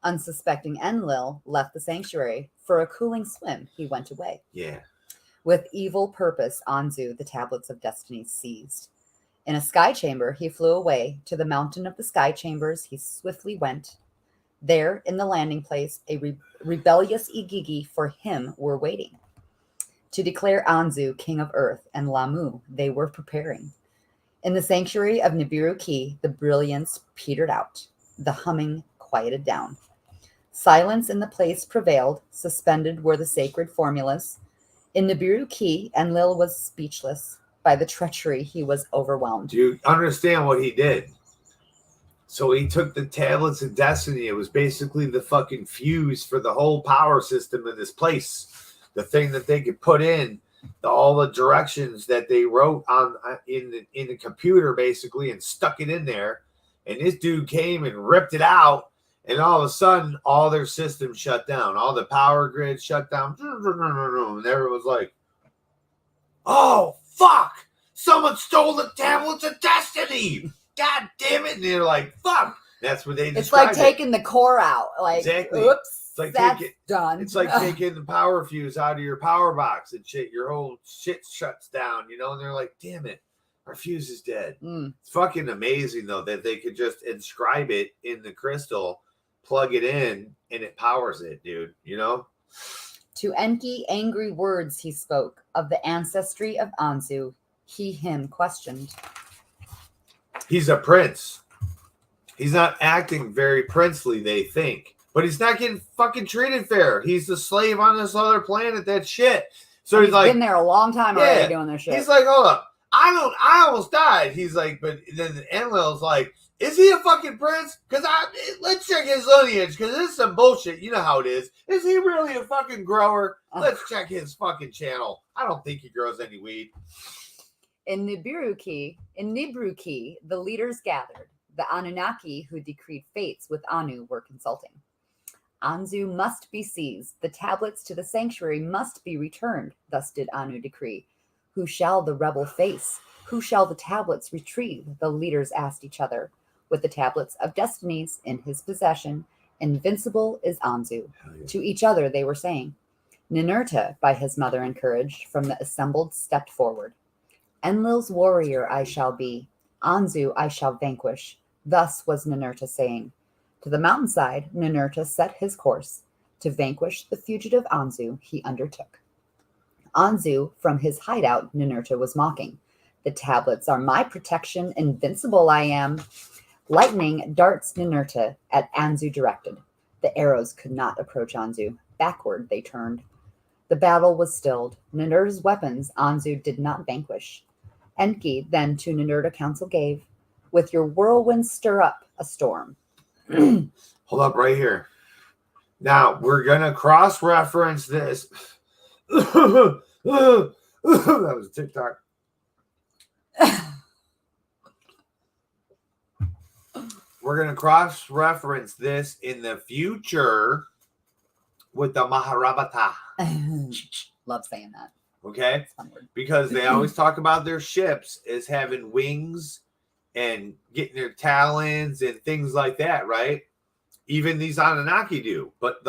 Unsuspecting Enlil left the sanctuary. For a cooling swim, he went away. Yeah. With evil purpose, Anzu the tablets of destiny seized. In a sky chamber, he flew away. To the mountain of the sky chambers, he swiftly went. There, in the landing place, a rebellious Igigi for him were waiting. To declare Anzu king of earth and Lamu, they were preparing. In the sanctuary of Nibiru Ki, the brilliance petered out. The humming quieted down. Silence in the place prevailed. Suspended were the sacred formulas. In Nibiru Ki, Enlil was speechless. By the treachery, he was overwhelmed. Do you understand what he did? So he took the tablets of destiny. It was basically the fucking fuse for the whole power system in this place. The thing that they could put in. All the directions that they wrote on in the computer basically and stuck it in there, and this dude came and ripped it out, and all of a sudden all their systems shut down, all the power grids shut down, and everyone's like, oh fuck, someone stole the tablets of destiny, god damn it. And they're like, fuck. That's what they described. It's like taking the core out, like, exactly. Oops. Like that's done. It's like taking the power fuse out of your power box and shit. Your whole shit shuts down, you know, and they're like, damn it, our fuse is dead. It's fucking amazing, though, that they could just inscribe it in the crystal, plug it in, and it powers it, dude, you know? To Enki, angry words he spoke of the ancestry of Anzu. Him questioned. He's a prince. He's not acting very princely, they think. But he's not getting fucking treated fair. He's the slave on this other planet. That shit. So he's like, been there a long time already doing this shit. He's like, hold up, I almost died. He's like, but then Enlil's like, is he a fucking prince? Because let's check his lineage. Because this is some bullshit. You know how it is. Is he really a fucking grower? Let's check his fucking channel. I don't think he grows any weed. In Nibiru Ki, the leaders gathered. The Anunnaki who decreed fates with Anu were consulting. Anzu must be seized. The tablets to the sanctuary must be returned. Thus did Anu decree. Who shall the rebel face? Who shall the tablets retrieve? The leaders asked each other. With the tablets of destinies in his possession, invincible is Anzu. Yeah. To each other they were saying. Ninurta, by his mother encouraged, from the assembled stepped forward. Enlil's warrior I shall be. Anzu I shall vanquish. Thus was Ninurta saying. To the mountainside, Ninurta set his course. To vanquish the fugitive Anzu, he undertook. Anzu, from his hideout, Ninurta was mocking. The tablets are my protection, invincible I am. Lightning darts Ninurta at Anzu directed. The arrows could not approach Anzu. Backward they turned. The battle was stilled. Ninurta's weapons Anzu did not vanquish. Enki then to Ninurta counsel gave, with your whirlwind stir up a storm. Hold up right here. Now, we're going to cross-reference this. That was TikTok. We're going to cross-reference this in the future with the Mahabharata. Love saying that. Okay? Because they always talk about their ships as having wings and getting their talons and things like that, right? Even these Anunnaki do. But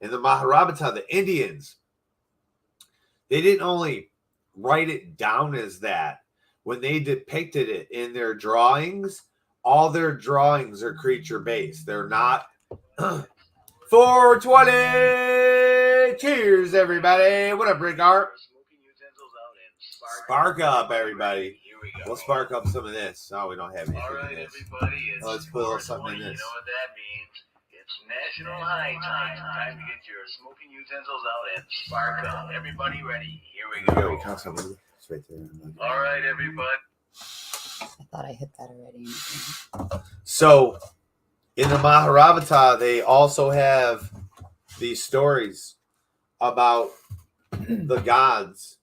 in the Mahabharata, the Indians, they didn't only write it down as that. When they depicted it in their drawings, all their drawings are creature-based. They're not 420! Cheers, everybody. What up, Rick Art? Spark up, everybody. We'll spark up some of this. Oh, we don't have anything in this. Let's put a little something in this. You know what that means. It's National High Time. Time to get your smoking utensils out and spark up. Everybody ready? Here we go. It's right there. All right, everybody. I thought I hit that already. So, in the Mahabharata, they also have these stories about the gods,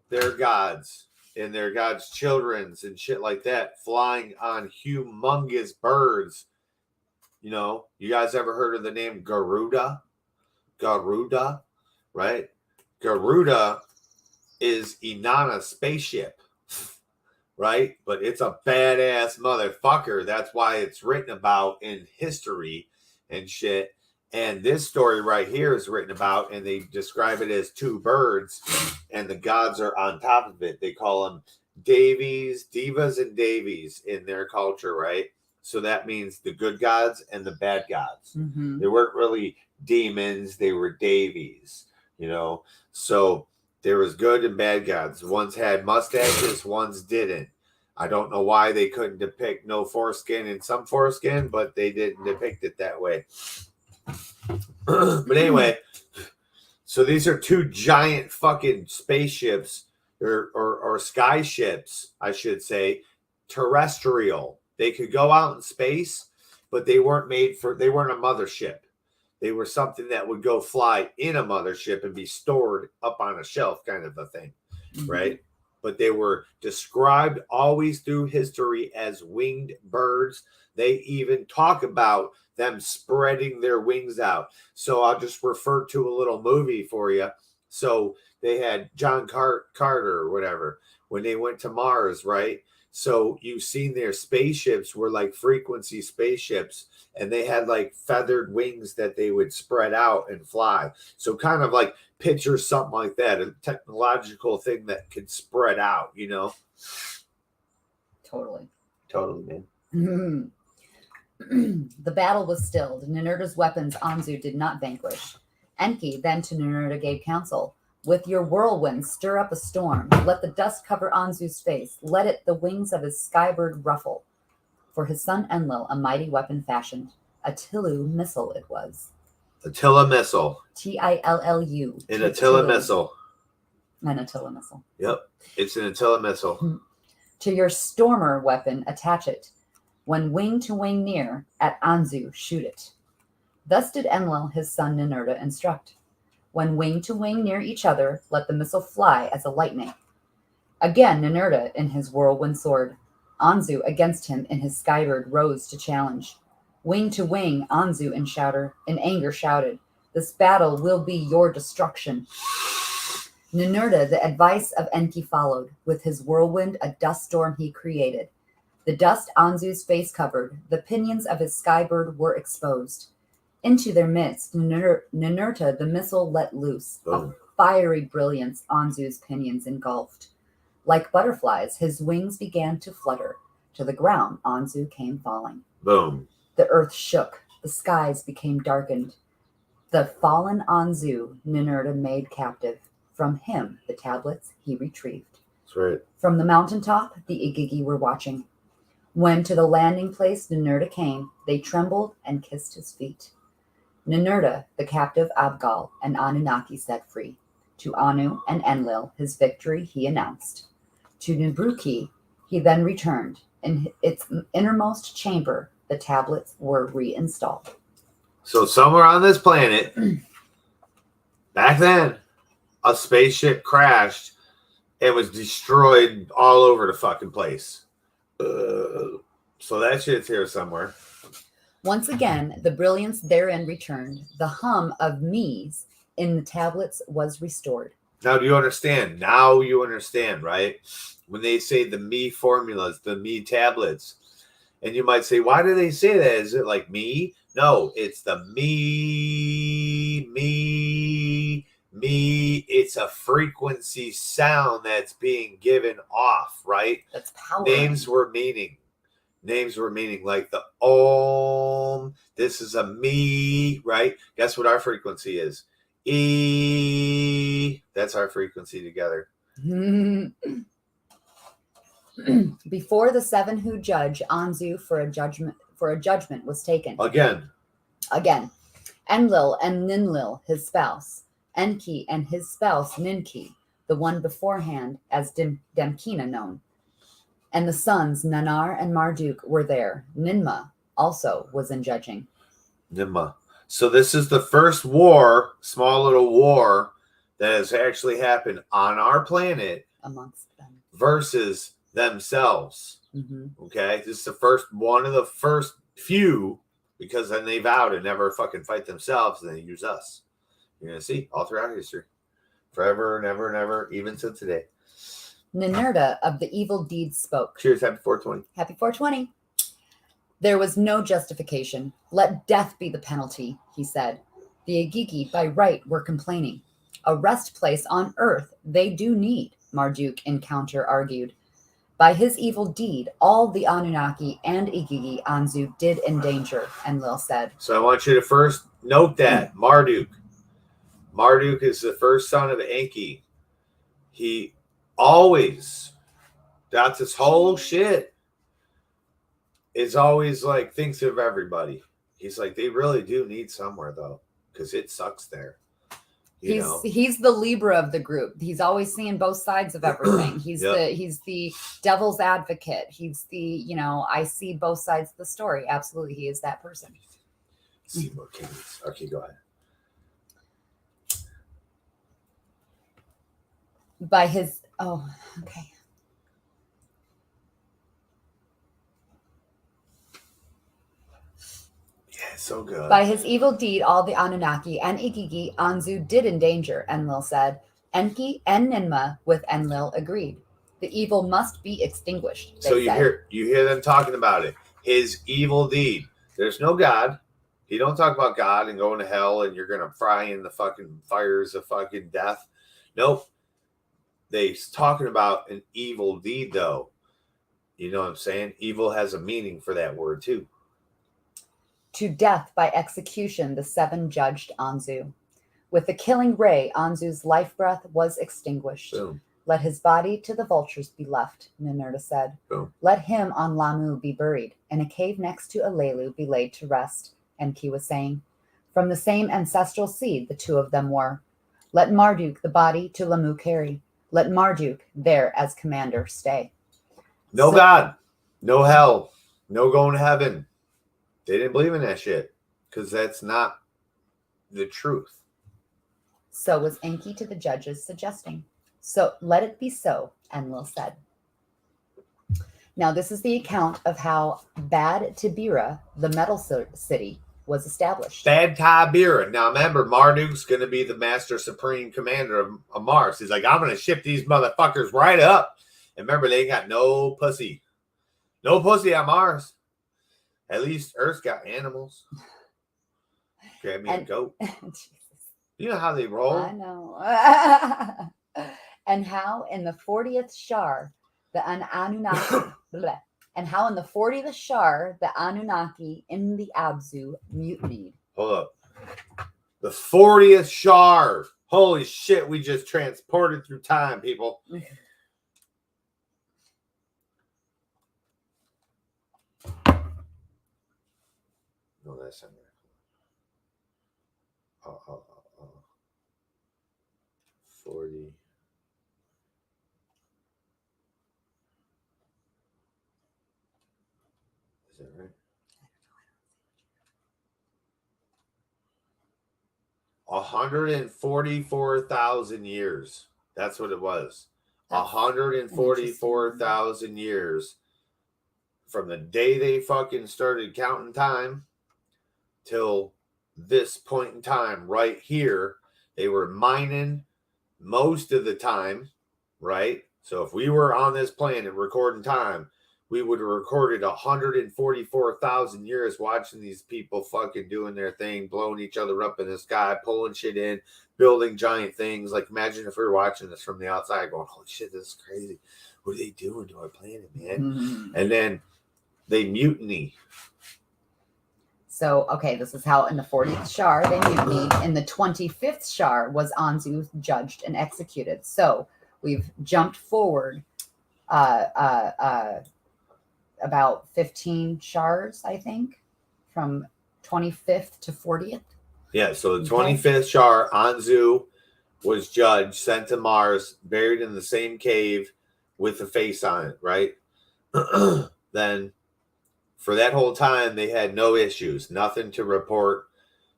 their gods, and their gods' children's and shit like that, flying on humongous birds. You know, you guys ever heard of the name Garuda? Garuda, right? Garuda is Inanna's spaceship, right? But it's a badass motherfucker. That's why it's written about in history and shit. And this story right here is written about, and they describe it as two birds, and the gods are on top of it. They call them divas and devis in their culture, right? So that means the good gods and the bad gods. Mm-hmm. They weren't really demons. They were devis, you know. So there was good and bad gods. Ones had mustaches, ones didn't. I don't know why they couldn't depict no foreskin and some foreskin, but they didn't depict it that way. But anyway, so these are two giant fucking spaceships or sky ships, I should say, terrestrial. They could go out in space, but they weren't a mothership. They were something that would go fly in a mothership and be stored up on a shelf, kind of a thing, right? But they were described always through history as winged birds. They even talk about them spreading their wings out. So I'll just refer to a little movie for you. So they had John Carter or whatever when they went to Mars, right? So you've seen their spaceships were like frequency spaceships, and they had like feathered wings that they would spread out and fly. So kind of like picture something like that, a technological thing that could spread out, you know? Totally, man. The battle was stilled. Ninurta's weapons Anzu did not vanquish. Enki then to Ninurta gave counsel. With your whirlwind, stir up a storm. Let the dust cover Anzu's face. Let it the wings of his skybird ruffle. For his son Enlil a mighty weapon fashioned. A Tillu missile it was. Attila missile. Tillu. An Attila missile. An Attila missile. Yep. It's an Attila missile. To your stormer weapon attach it. When wing to wing near, at Anzu shoot it. Thus did Enlil his son Ninurta instruct. When wing to wing near each other, let the missile fly as a lightning. Again Ninurta in his whirlwind sword. Anzu against him in his skybird rose to challenge. Wing to wing, Anzu in anger shouted, this battle will be your destruction. Ninurta the advice of Enki followed. With his whirlwind a dust storm he created. The dust Anzu's face covered, the pinions of his skybird were exposed. Into their midst, Ninurta the missile let loose. A fiery brilliance Anzu's pinions engulfed. Like butterflies, his wings began to flutter. To the ground, Anzu came falling. Boom. The earth shook. The skies became darkened. The fallen Anzu Ninurta made captive. From him the tablets he retrieved. That's right. From the mountaintop the Igigi were watching. When to the landing place Ninurta came, they trembled and kissed his feet. Ninurta, the captive Abgal and Anunnaki set free. To Anu and Enlil his victory he announced. To Nubruki he then returned. In its innermost chamber the tablets were reinstalled. So somewhere on this planet, back then, a spaceship crashed and was destroyed all over the fucking place. So that shit's here somewhere. Once again, the brilliance therein returned. The hum of me's in the tablets was restored. Now, do you understand? Now you understand, right? When they say the me formulas, the me tablets, and you might say, why do they say that? Is it like me? No, it's the me. It's a frequency sound that's being given off, right? That's power. Names were meaning like the Om. This is a me, right? Guess what our frequency is? E. That's our frequency together. Before the seven who judge Anzu for a judgment was taken. Again. Enlil and Ninlil, his spouse. Enki and his spouse Ninki, the one beforehand as Demkina known. And the sons Nanar and Marduk were there. Ninma also was in judging. Ninma. So this is the first war, small little war, that has actually happened on our planet Amongst them. versus themselves. Mm-hmm. Okay? This is the first one of the first few, because then they vow to never fucking fight themselves and they use us. You're going to see all throughout history. Forever, never, never, even to today. Ninurta of the evil deeds spoke. Cheers, happy 420. Happy 420. There was no justification. Let death be the penalty, he said. The Igigi by right were complaining. A rest place on earth they do need, Marduk in counter argued. By his evil deed, all the Anunnaki and Igigi Anzu did endanger, Enlil said. So I want you to first note that Marduk. Marduk is the first son of Enki. He always, that's his whole shit, is always like thinks of everybody. He's like, they really do need somewhere though, because it sucks there. He's the Libra of the group. He's always seeing both sides of everything. He's the devil's advocate. He's the, I see both sides of the story. Absolutely, he is that person. See more kings. Okay, go ahead. By his okay. Yeah, so good. By his evil deed, all the Anunnaki and Igigi Anzu did endanger, Enlil said. Enki and Ninma with Enlil agreed. The evil must be extinguished. So you hear them talking about it. His evil deed. There's no God. He don't talk about God and going to hell and you're gonna fry in the fucking fires of fucking death. Nope. They're talking about an evil deed though. You know what I'm saying? Evil has a meaning for that word too. To death by execution, the seven judged Anzu. With the killing ray, Anzu's life breath was extinguished. Boom. Let his body to the vultures be left, Ninurta said. Boom. Let him on Lamu be buried. In a cave next to Alelu be laid to rest, Enki was saying. From the same ancestral seed the two of them were. Let Marduk the body to Lamu carry. Let Marduk there as commander stay. No God, no hell, no going to heaven. They didn't believe in that shit because that's not the truth. So was Enki to the judges, suggesting. So let it be so, Enlil said. Now this is the account of how Bad Tibira, the metal city, was established. Bad Tibira. Now remember, Marduk's going to be the master supreme commander of Mars. He's like, I'm going to ship these motherfuckers right up. And remember, they ain't got no pussy. No pussy on Mars. At least Earth's got animals. Grab me a goat. You know how they roll? I know. And how in the 40th Shar, the Anunnaki, and how in the 40th Shar, the Anunnaki in the Abzu mutinied. Hold up. The 40th Shar. Holy shit, we just transported through time, people. No, that's not right. 40. Is that right? 144,000 years. That's what it was. 144,000 years from the day they fucking started counting time till this point in time right here. They were mining most of the time, right? So if we were on this planet recording time, we would have recorded 144,000 years watching these people fucking doing their thing, blowing each other up in the sky, pulling shit in, building giant things. Like, imagine if we were watching this from the outside going, holy shit, this is crazy. What are they doing to our planet, man? Mm-hmm. And then they mutiny. So, okay, this is how in the 40th Shar they mutinied. In the 25th Shar was Anzu judged and executed. So we've jumped forward about 15 Shars, I think, from 25th to 40th. Yeah, so the 25th Shar, Anzu was judged, sent to Mars, buried in the same cave with a face on it, right? Then for that whole time, they had no issues, nothing to report.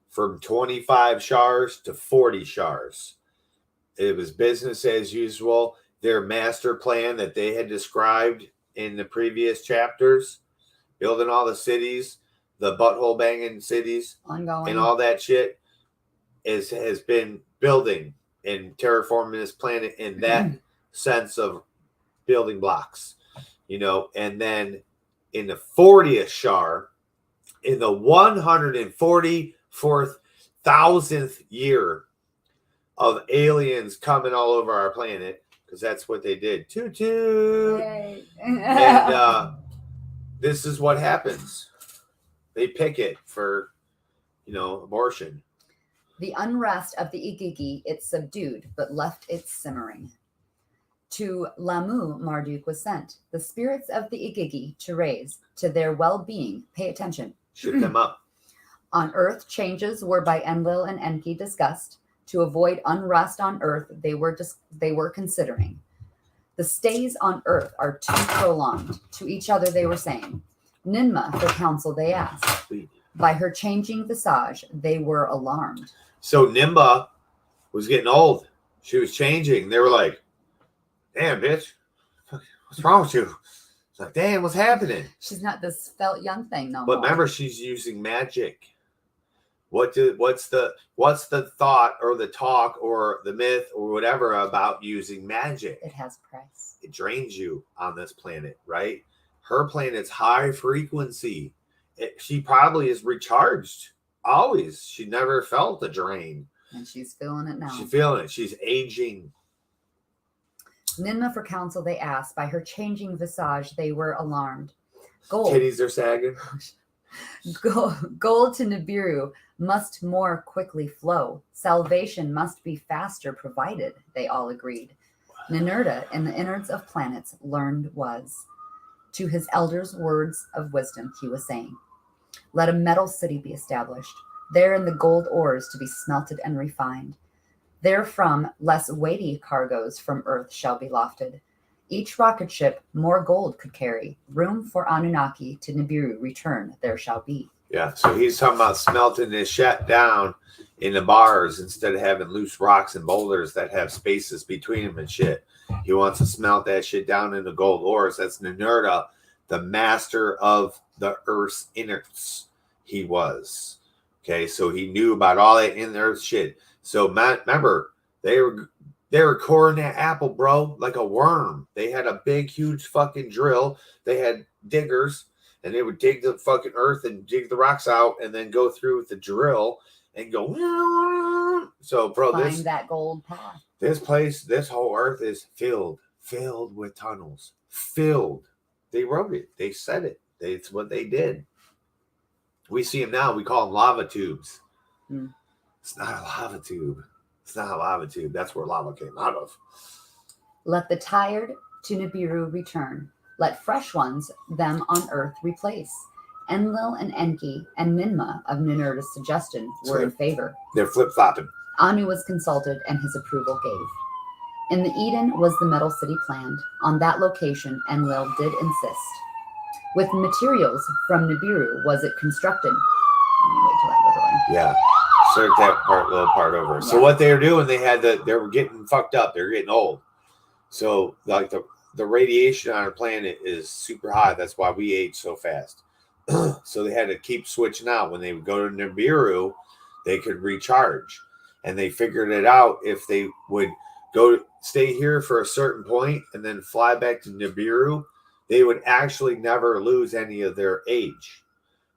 From 25 Shars to 40 Shars. It was business as usual. Their master plan that they had described in the previous chapters, building all the cities, the butthole banging cities, ongoing, and all that shit has been building and terraforming this planet in that sense of building blocks, you know. And then in the 40th Shar, in the 144,000th year of aliens coming all over our planet, because that's what they did. Toot toot. And this is what happens. They pick it for, you know, abortion. The unrest of the Igigi, it subdued, but left it simmering. To Lamu, Marduk was sent, the spirits of the Igigi to raise, to their well-being, pay attention. Shoot them up. On Earth, changes were by Enlil and Enki discussed. To avoid unrest on Earth, they were considering. The stays on Earth are too prolonged. To each other they were saying. Ninma for counsel they asked. By her changing visage, they were alarmed. So Nimba was getting old. She was changing. They were like, damn, bitch, what's wrong with you? It's like, damn, what's happening? She's not this felt young thing no more. But remember, she's using magic. What's the thought or the talk or the myth or whatever about using magic? It has price. It drains you on this planet, right? Her planet's high frequency. She probably is recharged always. She never felt the drain. And she's feeling it now. She's feeling it. She's aging. Ninma for counsel they asked. By her changing visage, they were alarmed. Gold. Titties are sagging. Gold to Nibiru must more quickly flow. Salvation must be faster provided, they all agreed. Ninurta in the innards of planets learned was. To his elders words of wisdom he was saying. Let a metal city be established. There in the gold ores to be smelted and refined. Therefrom less weighty cargoes from earth shall be lofted. Each rocket ship more gold could carry. Room for Anunnaki to Nibiru return there shall be. Yeah, so he's talking about smelting this shit down in the bars instead of having loose rocks and boulders that have spaces between them and shit. He wants to smelt that shit down into gold ores. That's Ninurta, the master of the earth's innards. He was. Okay, so he knew about all that in earth shit. So remember, they were coring that apple, bro, like a worm. They had a big, huge fucking drill. They had diggers, and they would dig the fucking earth and dig the rocks out, and then go through with the drill and go. So, bro, find that gold path. This place, this whole earth is filled with tunnels. Filled. They wrote it. They said it. It's what they did. We see them now. We call them lava tubes. It's not a lava tube. It's not a lava tube. That's where lava came out of. Let the tired to Nibiru return. Let fresh ones them on earth replace. Enlil and Enki and Ninmah of Ninurta's suggestion were in favor. They're flip-flopping. Anu was consulted and his approval gave. In the Eden was the metal city planned. On that location, Enlil did insist. With materials from Nibiru was it constructed. Let me wait till that goes away. Yeah. Start that little part over. Yeah. So what they were doing, they were getting fucked up. They're getting old. So like the radiation on our planet is super high. That's why we age so fast. So they had to keep switching out. When they would go to Nibiru, they could recharge. And they figured it out if they would stay here for a certain point and then fly back to Nibiru, they would actually never lose any of their age.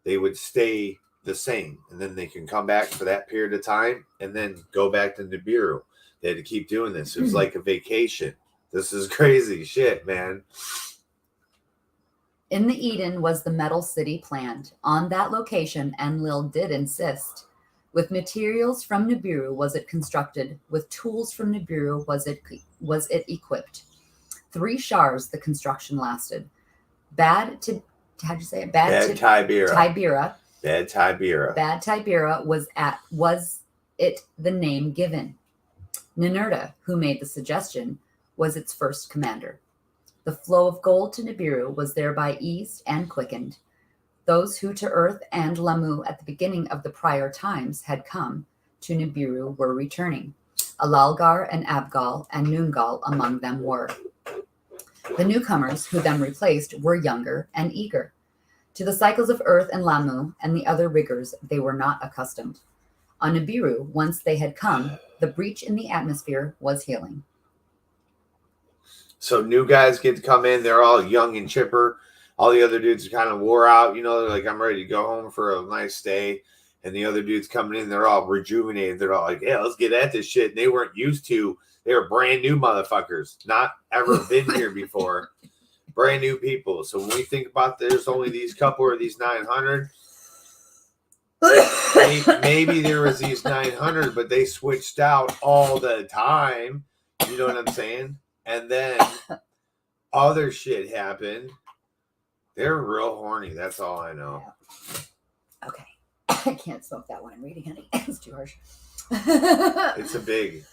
They would stay the same, and then they can come back for that period of time and then go back to Nibiru. They had to keep doing this. It was like a vacation. This is crazy shit, man. In the Eden was the metal city planned. On that location, Enlil did insist. With materials from Nibiru was it constructed. With tools from Nibiru was it equipped. 3 shars the construction lasted. How'd you say it? Bad Tibera. Bad Tibera was it the name given. Ninurta, who made the suggestion, was its first commander. The flow of gold to Nibiru was thereby eased and quickened. Those who to Earth and Lamu at the beginning of the prior times had come to Nibiru were returning. Alalgar and Abgal and Noongal among them were. The newcomers who them replaced were younger and eager. To the cycles of Earth and Lamu and the other rigors they were not accustomed. On Nibiru, once they had come, the breach in the atmosphere was healing. So new guys get to come in. They're all young and chipper. All the other dudes kind of wore out. You know, they're like, I'm ready to go home for a nice stay. And the other dudes coming in, they're all rejuvenated. They're all like, yeah, let's get at this shit. And they weren't used to. They were brand new motherfuckers. Not ever been here before. Brand new people. So when we think about there's only these couple or these 900, maybe there was these 900, but they switched out all the time. You know what I'm saying? And then other shit happened. They're real horny. That's all I know. Yeah. Okay. I can't smoke that one. I'm reading, honey. It's too harsh. It's a big.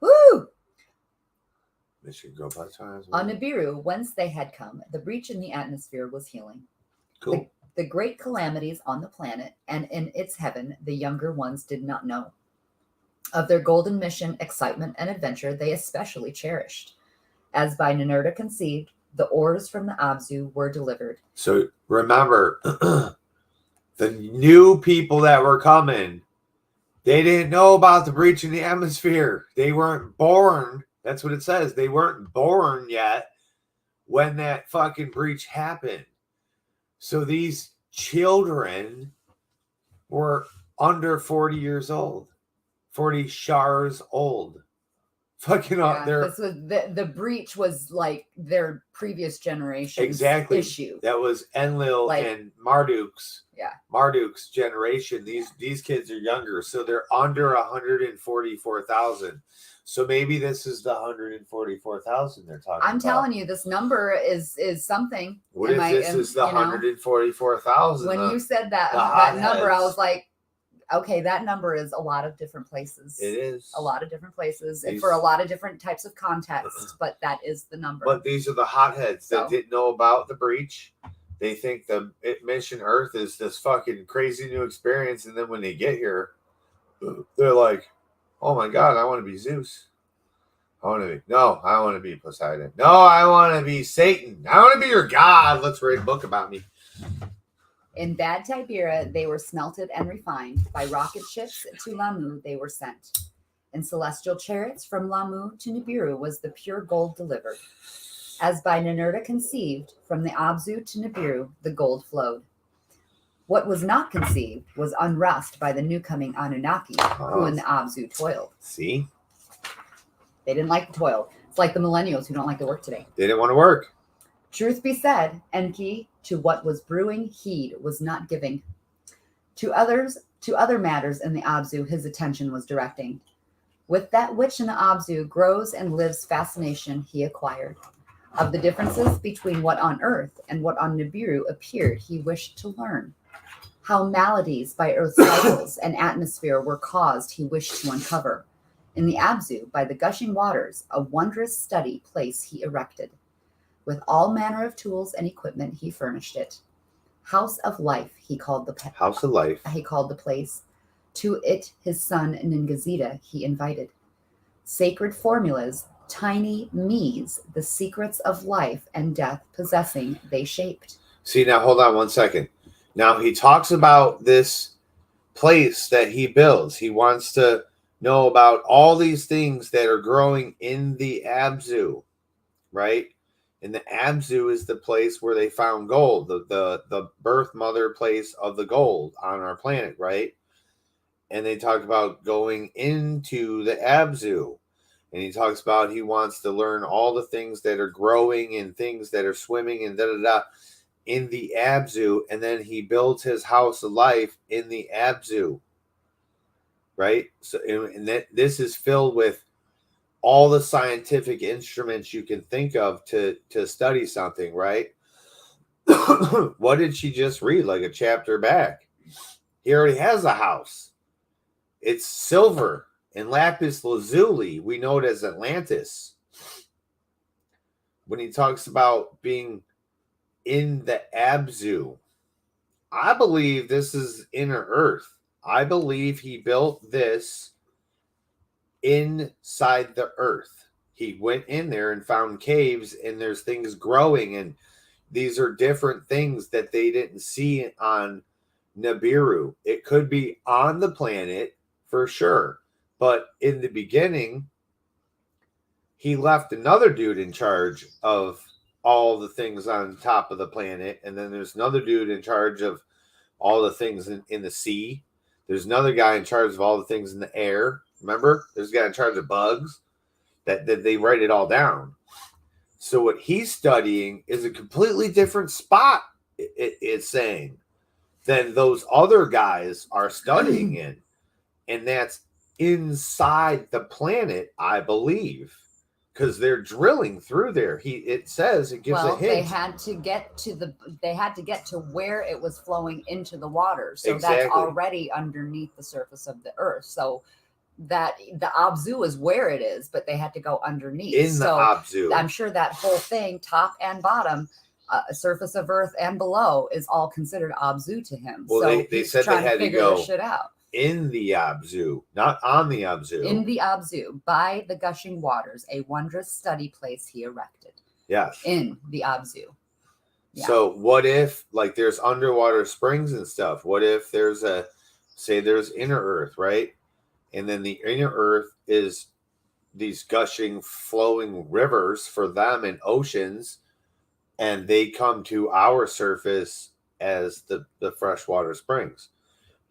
Woo! Michigan go by times. On Nibiru, whence they had come, the breach in the atmosphere was healing. Cool. The great calamities on the planet and in its heaven, the younger ones did not know. Of their golden mission, excitement, and adventure, they especially cherished. As by Ninurta conceived, the orders from the Abzu were delivered. So remember, the new people that were coming, they didn't know about the breach in the atmosphere. They weren't born. That's what it says. They weren't born yet when that fucking breach happened. So these children were under 40 years old. 40 shars old. Fucking up there. This was the breach was like their previous generation issue. That was Enlil and Marduk's. Yeah. Marduk's generation. These kids are younger, so they're under 144,000. So maybe this is the 144,000 they're talking about. I'm telling you, this number is something. What if this is the 144,000? When you said that number, I was like, okay, that number is a lot of different places. It is. A lot of different places and for a lot of different types of contexts, but that is the number. But these are the hotheads that didn't know about the breach. They think the mission Earth is this fucking crazy new experience. And then when they get here, they're like, oh my God, I want to be Zeus. I want to be Poseidon. No, I want to be Satan. I want to be your God. Let's read a book about me. In Bad Tibera, they were smelted and refined. By rocket ships to Lamu, they were sent. In celestial chariots from Lamu to Nibiru was the pure gold delivered. As by Ninurta conceived, from the Abzu to Nibiru, the gold flowed. What was not conceived was unrest by the new-coming Anunnaki, who in the Abzu toiled. See? They didn't like the toil. It's like the millennials who don't like to work today. They didn't want to work. Truth be said, Enki, to what was brewing, heed was not giving. To other matters in the Abzu his attention was directing. With that which in the Abzu grows and lives fascination he acquired. Of the differences between what on earth and what on Nibiru appeared he wished to learn. How maladies by earth's cycles and atmosphere were caused he wished to uncover. In the Abzu, by the gushing waters, a wondrous study place he erected. With all manner of tools and equipment he furnished it. House of Life he called the House of Life. He called the place. To it his son Ningazida he invited. Sacred formulas, tiny me's, the secrets of life and death possessing they shaped. See, now hold on 1 second. Now he talks about this place that he builds. He wants to know about all these things that are growing in the Abzu, right? And the Abzu is the place where they found gold, the birth mother place of the gold on our planet, right? And they talk about going into the Abzu. And he talks about he wants to learn all the things that are growing and things that are swimming and da-da-da in the Abzu. And then he builds his house of life in the Abzu, right? So, and this is filled with all the scientific instruments you can think of to study something, right? What did she just read? Like a chapter back. He already has a house. It's silver and lapis lazuli. We know it as Atlantis. When he talks about being in the Abzu, I believe this is inner earth. I believe he built this inside the earth. He went in there and found caves, and there's things growing, and these are different things that they didn't see on Nibiru. It could be on the planet for sure, but in the beginning he left another dude in charge of all the things on top of the planet, and then there's another dude in charge of all the things in the sea. There's another guy in charge of all the things in the air. Remember, there's a guy in charge of bugs that they write it all down. So what he's studying is a completely different spot, it's saying, than those other guys are studying in. And that's inside the planet, I believe, because they're drilling through there. It says it gives a hint. They had to get to where it was flowing into the water. So Exactly. That's already underneath the surface of the earth. So that the Abzu is where it is, but they had to go underneath. In the Abzu. I'm sure that whole thing, top and bottom, surface of earth and below, is all considered Abzu to him. Well, so they said they had to figure go this shit out. in the Abzu, not on the Abzu. In the Abzu, by the gushing waters, a wondrous study place he erected. Yes. In the Abzu. Yeah. So what if, like, there's underwater springs and stuff? What if there's there's inner earth, right? And then the inner earth is these gushing, flowing rivers for them and oceans, and they come to our surface as the freshwater springs.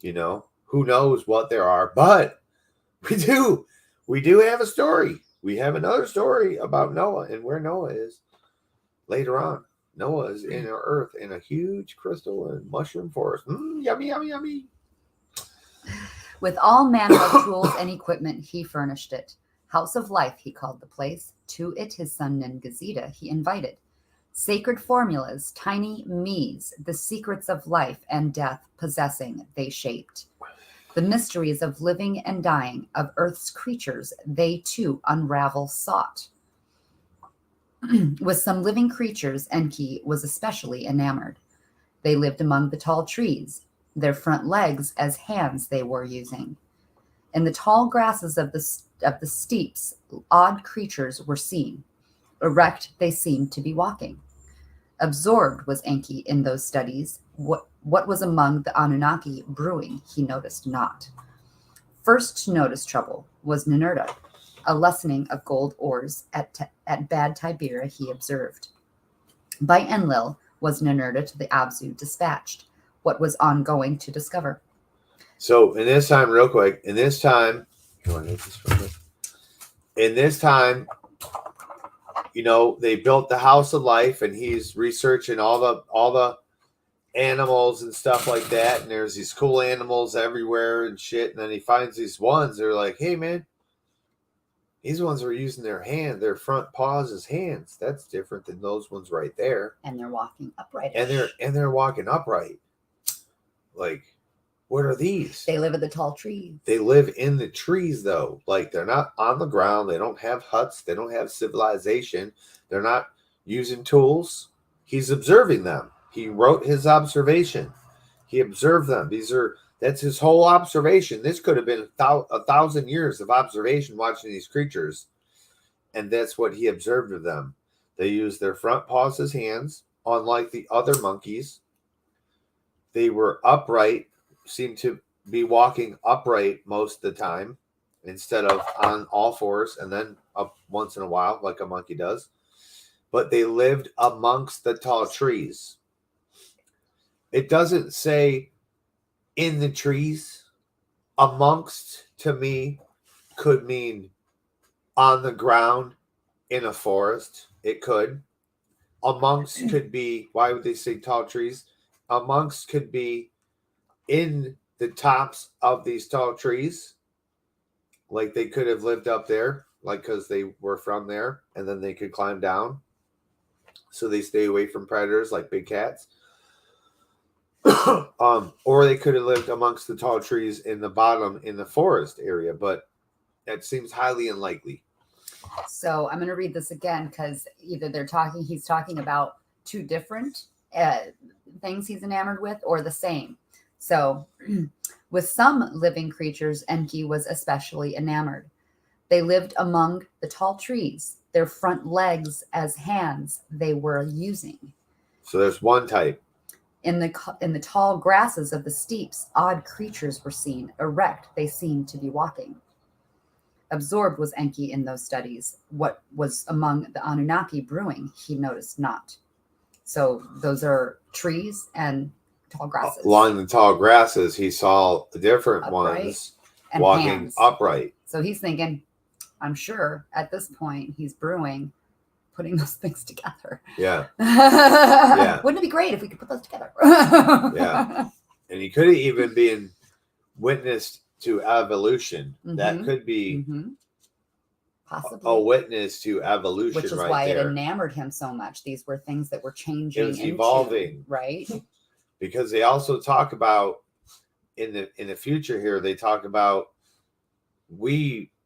You know, who knows what there are, but we do have a story. We have another story about Noah and where Noah is later on. Noah is in our earth in a huge crystal and mushroom forest. Yummy, yummy, yummy. With all manner of tools and equipment, he furnished it. House of Life, he called the place. To it his son Ningazida he invited. Sacred formulas, tiny me's, the secrets of life and death possessing, they shaped. The mysteries of living and dying, of earth's creatures, they too unravel sought. With some living creatures, Enki was especially enamored. They lived among the tall trees, their front legs as hands they were using. In the tall grasses of the steeps, odd creatures were seen. Erect they seemed to be walking. Absorbed was Enki in those studies. What was among the Anunnaki brewing he noticed not. First to notice trouble was Ninurta. A lessening of gold ores at Bad Tibera he observed. By Enlil was Ninurta to the Abzu dispatched. What was ongoing to discover. So in this time, real quick, in this time, you know, they built the House of Life, and he's researching all the animals and stuff like that, and there's these cool animals everywhere and shit, and then he finds these ones. They're like, hey man, these ones are using their front paws as hands. That's different than those ones right there. And they're walking upright. And they're walking upright. Like, what are these? They live in the tall trees. They live in the trees, though. Like, they're not on the ground. They don't have huts. They don't have civilization. They're not using tools. He's observing them. He wrote his observation. He observed them. That's his whole observation. This could have been 1,000 years of observation watching these creatures. And that's what he observed of them. They use their front paws as hands. Unlike the other monkeys, they were upright, seemed to be walking upright most of the time instead of on all fours and then up once in a while like a monkey does. But they lived amongst the tall trees. It doesn't say in the trees. Amongst, to me, could mean on the ground in a forest. It could. Amongst could be, why would they say tall trees? Amongst could be in the tops of these tall trees. Like they could have lived up there, like because they were from there, and then they could climb down. So they stay away from predators like big cats. Or they could have lived amongst the tall trees in the bottom in the forest area, but that seems highly unlikely. So I'm going to read this again because either he's talking about two different things he's enamored with or the same. So with some living creatures, Enki was especially enamored. They lived among the tall trees, their front legs as hands they were using. So there's one type. In the tall grasses of the steeps, odd creatures were seen. Erect, they seemed to be walking. Absorbed was Enki in those studies. What was among the Anunnaki brewing, he noticed not. So those are trees and tall grasses. Along the tall grasses, he saw the different Upright ones and walking hands. upright. So he's thinking, I'm sure at this point he's brewing, putting those things together. Yeah. Yeah. Wouldn't it be great if we could put those together? Yeah. And he could have even been witnessed to evolution. Mm-hmm. That could be possibly a witness to evolution, which is right why there. it enamored him so much. These were things that were changing. It was evolving. Right? Because they also talk about in the future here, they talk about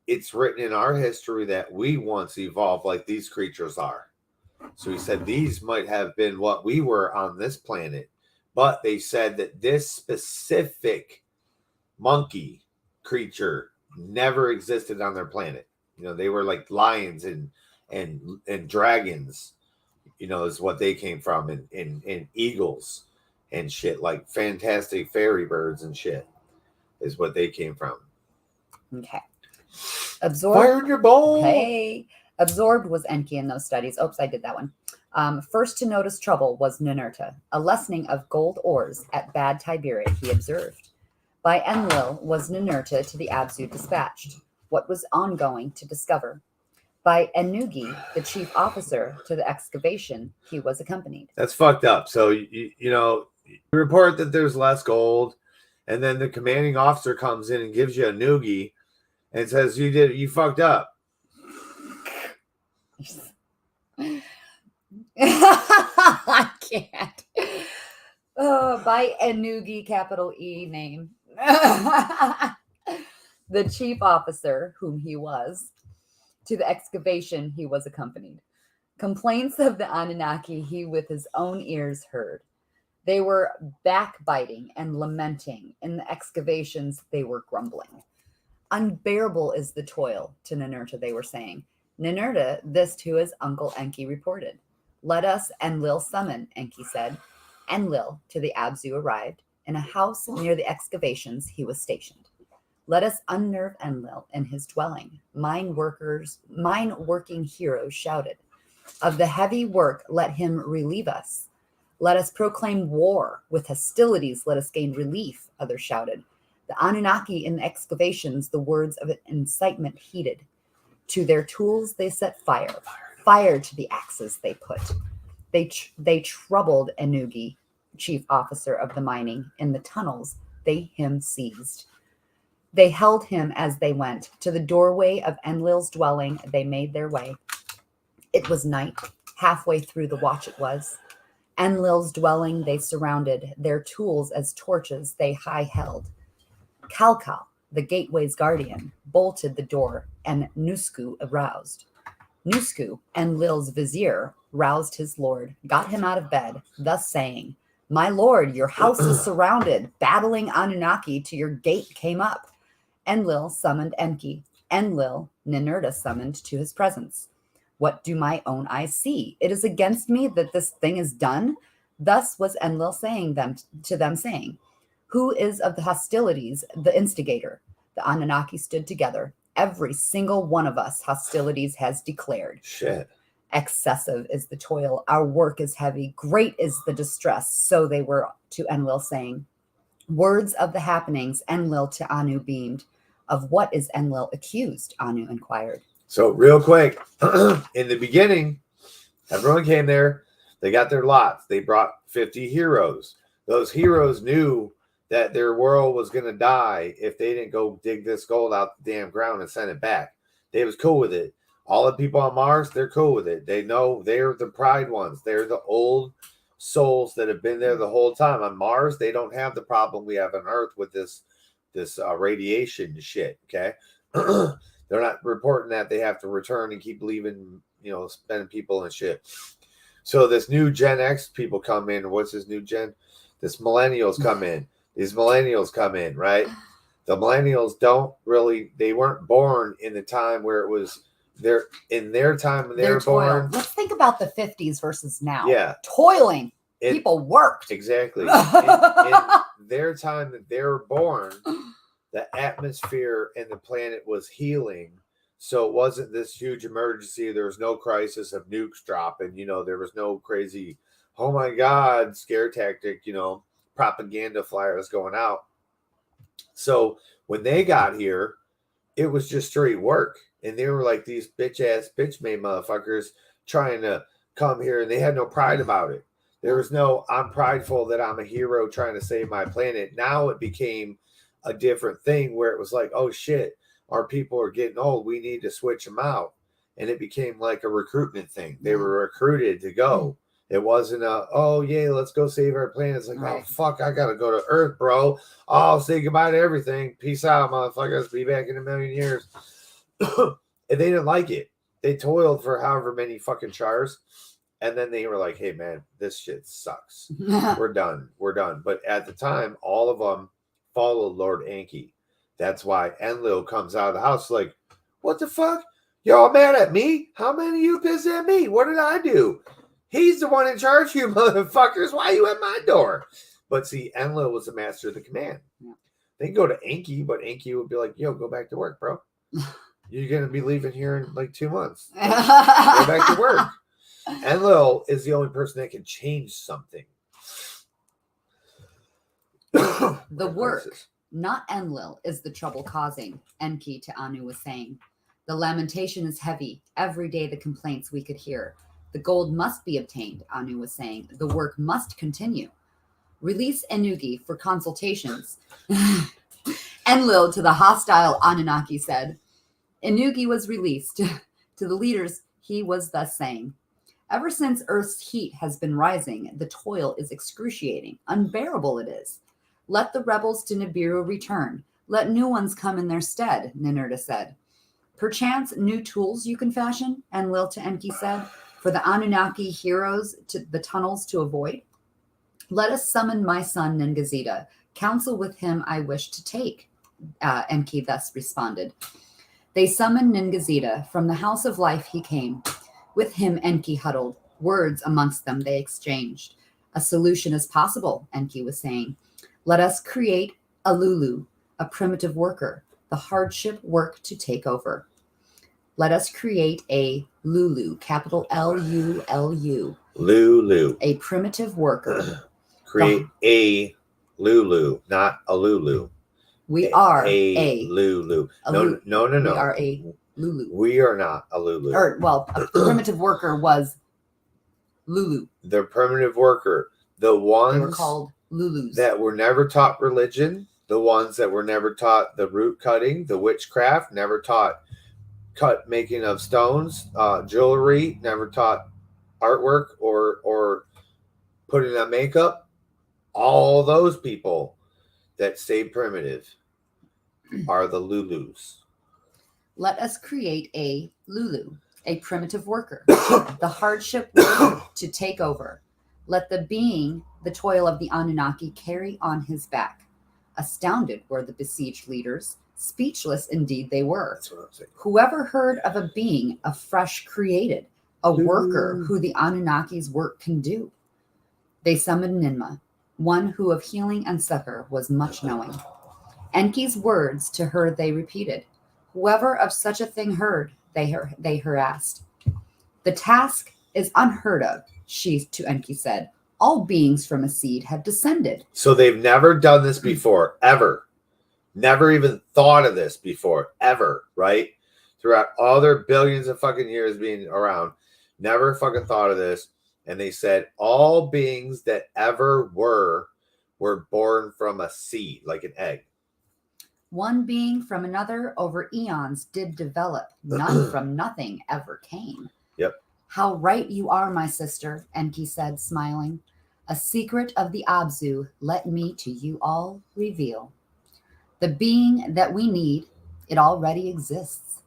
it's written in our history that we once evolved like these creatures are. So he said these might have been what we were on this planet, but they said that this specific monkey creature never existed on their planet. You know, they were like lions and dragons, you know, is what they came from, and eagles and shit, like fantastic fairy birds and shit is what they came from. Okay. Absorbed. Fire in your bowl. Hey. Absorbed was Enki in those studies. Oops, I did that one. First to notice trouble was Ninurta, a lessening of gold ores at Bad Tiberia, he observed. By Enlil was Ninurta to the Abzu dispatched. What was ongoing to discover. By Ennugi, the chief officer, to the excavation, he was accompanied. That's fucked up. So, you know, you report that there's less gold, and then the commanding officer comes in and gives you a noogie and says, you fucked up. I can't. By Ennugi, capital E name. The chief officer, whom he was, to the excavation he was accompanied. Complaints of the Anunnaki he with his own ears heard. They were backbiting and lamenting. In the excavations, they were grumbling. Unbearable is the toil, to Ninurta, they were saying. Ninurta, this to his uncle Enki reported. Let us Enlil summon, Enki said. Enlil, to the Abzu, arrived. In a house near the excavations, he was stationed. Let us unnerve Enlil in his dwelling. Mine working heroes shouted. Of the heavy work, let him relieve us. Let us proclaim war. With hostilities, let us gain relief, others shouted. The Anunnaki in the excavations, the words of incitement heeded. To their tools they set fire. Fire to the axes they put. They troubled Ennugi. chief officer of the mining. In the tunnels, they him seized. They held him as they went. To the doorway of Enlil's dwelling they made their way. It was night. Halfway through the watch it was. Enlil's dwelling they surrounded. Their tools as torches they high held. Kalkal, the gateway's guardian, bolted the door, and Nusku aroused. Nusku, Enlil's vizier, roused his lord, got him out of bed, thus saying, "My lord, your house is surrounded. Battling Anunnaki to your gate came up." Enlil summoned Enki. Enlil Ninurta summoned to his presence. "What do my own eyes see? It is against me that this thing is done." Thus was Enlil saying to them, saying, "Who is of the hostilities the instigator?" The Anunnaki stood together. "Every single one of us hostilities has declared." Shit. "Excessive is the toil. Our work is heavy. Great is the distress." So they were to Enlil saying. Words of the happenings Enlil to Anu beamed. Of what is Enlil accused? Anu inquired. So real quick, in the beginning, everyone came there. They got their lots. They brought 50 heroes. Those heroes knew that their world was going to die if they didn't go dig this gold out the damn ground and send it back. They was cool with it. All the people on Mars, they're cool with it. They know they're the pride ones. They're the old souls that have been there the whole time. On Mars, they don't have the problem we have on Earth with this radiation shit, okay? They're not reporting that they have to return and keep leaving, spending people and shit. So this new Gen X people come in. What's this new gen? This millennials come in. These millennials come in, right? The millennials they weren't born in the time where it was in their time when they were born. Let's think about the 50s versus now. Yeah. Toiling. People worked. Exactly. in their time that they were born, the atmosphere and the planet was healing. So it wasn't this huge emergency. There was no crisis of nukes dropping. There was no crazy, oh my God, scare tactic, propaganda flyers going out. So when they got here, it was just straight work. And they were like these bitch made motherfuckers trying to come here, and they had no pride about it. There was no, I'm prideful that I'm a hero trying to save my planet. Now it became a different thing where it was like, oh shit, our people are getting old. We need to switch them out. And it became like a recruitment thing. They were recruited to go. It wasn't oh yeah, let's go save our planet. It's like, right. Oh fuck, I gotta go to Earth, bro. I'll say goodbye to everything. Peace out, motherfuckers. Be back in a million years. And they didn't like it. They toiled for however many fucking chars. And then they were like, hey, man, this shit sucks. We're done. But at the time, all of them followed Lord Enki. That's why Enlil comes out of the house like, what the fuck? Y'all mad at me? How many of you pissed at me? What did I do? He's the one in charge, you motherfuckers. Why are you at my door? But see, Enlil was the master of the command. Yeah. They can go to Enki, but Enki would be like, yo, go back to work, bro. You're going to be leaving here in like 2 months. Go back to work. Enlil is the only person that can change something. The work, not Enlil, is the trouble causing, Enki to Anu was saying. The lamentation is heavy. Every day the complaints we could hear. The gold must be obtained, Anu was saying. The work must continue. Release Enugi for consultations. Enlil to the hostile Anunnaki said. Enugi was released. To the leaders, he was thus saying. Ever since Earth's heat has been rising, the toil is excruciating. Unbearable it is. Let the rebels to Nibiru return. Let new ones come in their stead, Ninurta said. Perchance new tools you can fashion, Enlil to Enki said, for the Anunnaki heroes to the tunnels to avoid. Let us summon my son Ningazida. Counsel with him I wish to take, Enki thus responded. They summoned Ningazida. From the house of life he came. With him Enki huddled. Words amongst them they exchanged. A solution is possible, Enki was saying. Let us create a Lulu, a primitive worker, the hardship work to take over. Let us create a Lulu, capital L-U-L-U. Lulu. A primitive worker. Create a Lulu, not a Lulu. We are a Lulu. No. We are a Lulu. We are not a Lulu. A primitive worker was Lulu. The primitive worker. The They were ones called Lulus. that were never taught religion, the ones that were never taught the root cutting, the witchcraft, never taught making of stones, jewelry, never taught artwork or putting on makeup. All those people that stayed primitive are the Lulus. Let us create a Lulu, a primitive worker, the hardship worker to take over. Let the being the toil of the Anunnaki carry on his back. Astounded were the besieged leaders. Speechless indeed they were. That's what I'm saying. Whoever heard of a being afresh created, a worker who the Anunnaki's work can do? They summoned Ninmah, one who of healing and succor was much knowing. Enki's words to her they repeated. Whoever of such a thing heard, they harassed. The task is unheard of, she to Enki said. All beings from a seed have descended. So they've never done this before, ever. Never even thought of this before, ever, right? Throughout all their billions of fucking years being around, never fucking thought of this. And they said all beings that ever were born from a seed, like an egg. One being from another over eons did develop. None from nothing ever came. Yep. How right you are, my sister, Enki said, smiling. A secret of the Abzu, let me to you all reveal. The being that we need, it already exists.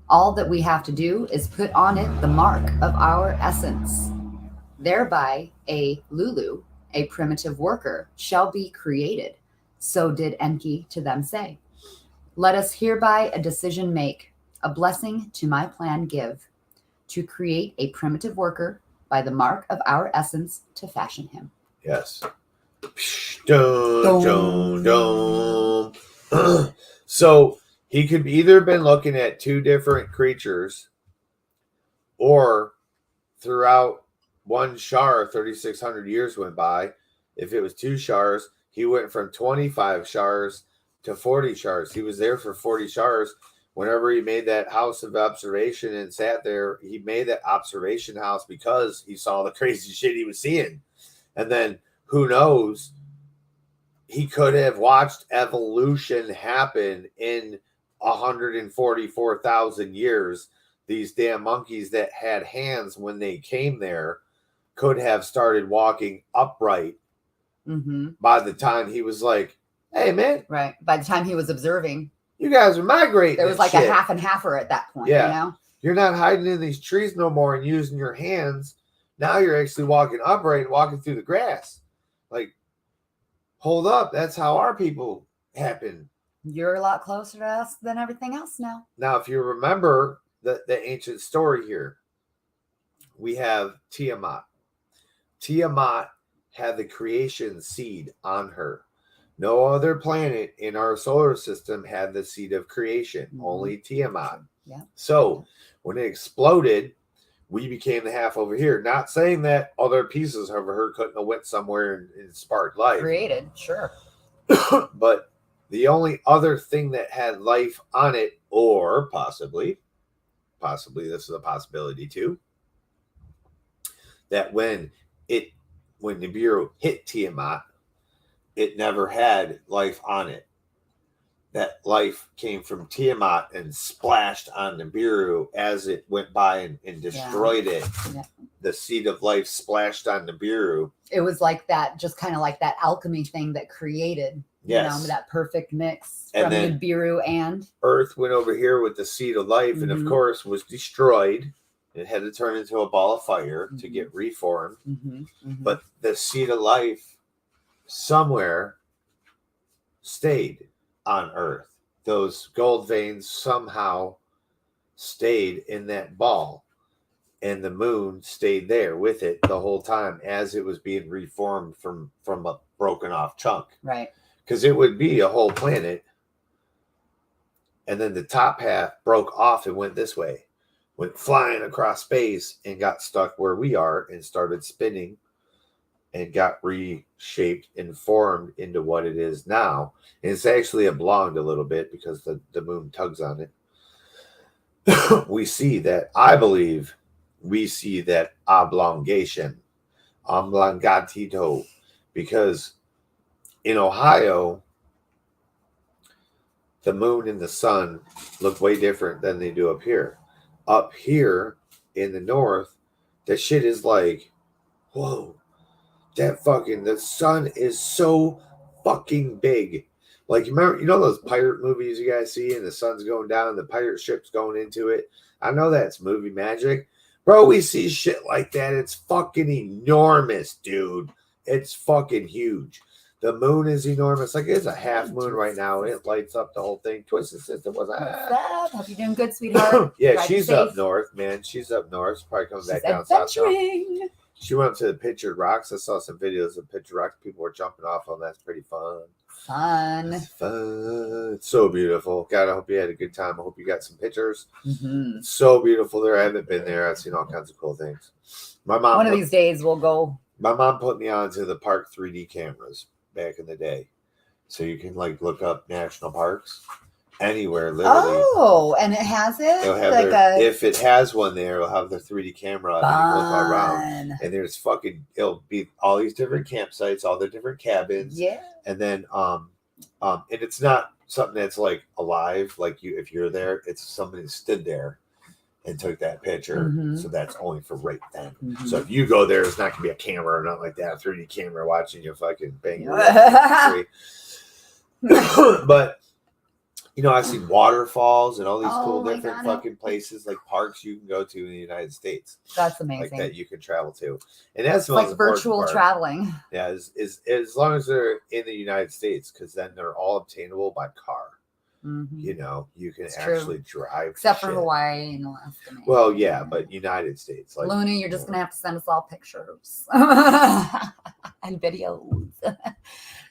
All that we have to do is put on it the mark of our essence. Thereby, a Lulu, a primitive worker, shall be created. So did Enki to them say. Let us hereby a decision make, a blessing to my plan give, to create a primitive worker by the mark of our essence to fashion him. Yes. Dun, dun, dun. So he could either been looking at two different creatures, or throughout one Shar, 3,600 years went by. If it was two Shars, he went from 25 Shars to 40 Shars. He was there for 40 Shars. Whenever he made that house of observation and sat there, he made that observation house because he saw the crazy shit he was seeing. And then who knows, he could have watched evolution happen in 144,000 years. These damn monkeys that had hands when they came there could have started walking upright by the time he was like, hey, man. Right. By the time he was observing, you guys are migrating. there was like shit. a half and halfer at that point, Yeah. you know? You're not hiding in these trees no more and using your hands. Now you're actually walking upright and walking through the grass. Like, hold up. That's how our people happen. You're a lot closer to us than everything else now. Now, if you remember the ancient story here, we have Tiamat. Tiamat had the creation seed on her. No other planet in our solar system had the seed of creation, only Tiamat. Yeah. So when it exploded, we became the half over here. Not saying that other pieces over her couldn't have went somewhere and sparked life. Created, sure. But the only other thing that had life on it, or possibly this is a possibility too, that when Nibiru hit Tiamat, it never had life on it. That life came from Tiamat and splashed on Nibiru as it went by and destroyed it. Yeah. The seed of life splashed on Nibiru. It was like that, just kind of like that alchemy thing that created, Yes. that perfect mix And from then Nibiru and Earth went over here with the seed of life, and of course was destroyed. It had to turn into a ball of fire to get reformed. But the seed of life somewhere stayed on Earth. Those gold veins somehow stayed in that ball, and the moon stayed there with it the whole time as it was being reformed from a broken off chunk. right. Because it would be a whole planet, and then the top half broke off and went this way, went flying across space and got stuck where we are and started spinning and got reshaped and formed into what it is now. And it's actually oblonged a little bit because the moon tugs on it. I believe we see that oblongation Oblongatito, because in Ohio, the moon and the sun look way different than they do up here. Up here in the north, that shit is like, whoa, the sun is so fucking big. Like, you know those pirate movies you guys see and the sun's going down, the pirate ship's going into it? I know that's movie magic. Bro, we see shit like that. It's fucking enormous, dude. It's fucking huge. The moon is enormous. Like, it's a half moon right now. It lights up the whole thing. Twisted Sister was Hope you're doing good, sweetheart. yeah, Drive she's safe. up north, man. She's up north. She's probably coming back down south. Adventuring. She went up to the Pictured Rocks. I saw some videos of Pictured Rocks. People were jumping off on. That's pretty fun. Fun. It's fun. It's so beautiful. God, I hope you had a good time. I hope you got some pictures. Mm-hmm. It's so beautiful there. I haven't been there. I've seen all kinds of cool things. My mom. One of these days we'll go. My mom put me onto the park 3D cameras back in the day, so you can like look up national parks anywhere, literally. Oh, and it has it? It'll have Like if it has one there, it'll have the 3D camera and you can look all around. And there's it'll be all these different campsites, all the different cabins. Yeah. And then and it's not something that's like alive, like if you're there, it's somebody that stood there and took that picture. Mm-hmm. So that's only for right then. Mm-hmm. So if you go there, it's not gonna be a camera or nothing like that, a 3D camera watching you fucking bang your But you know, I've seen waterfalls and all these cool different fucking places, like parks you can go to in the United States. That's amazing. Like that you can travel to. And that's the it's most like virtual part. traveling. Yeah, is as long as they're in the United States, because then they're all obtainable by car. Mm-hmm. You know, you can It's actually drive. Except for Hawaii and Alaska. Maybe. Well, yeah, but United States. Like, Luna, you're just going to have to send us all pictures and videos.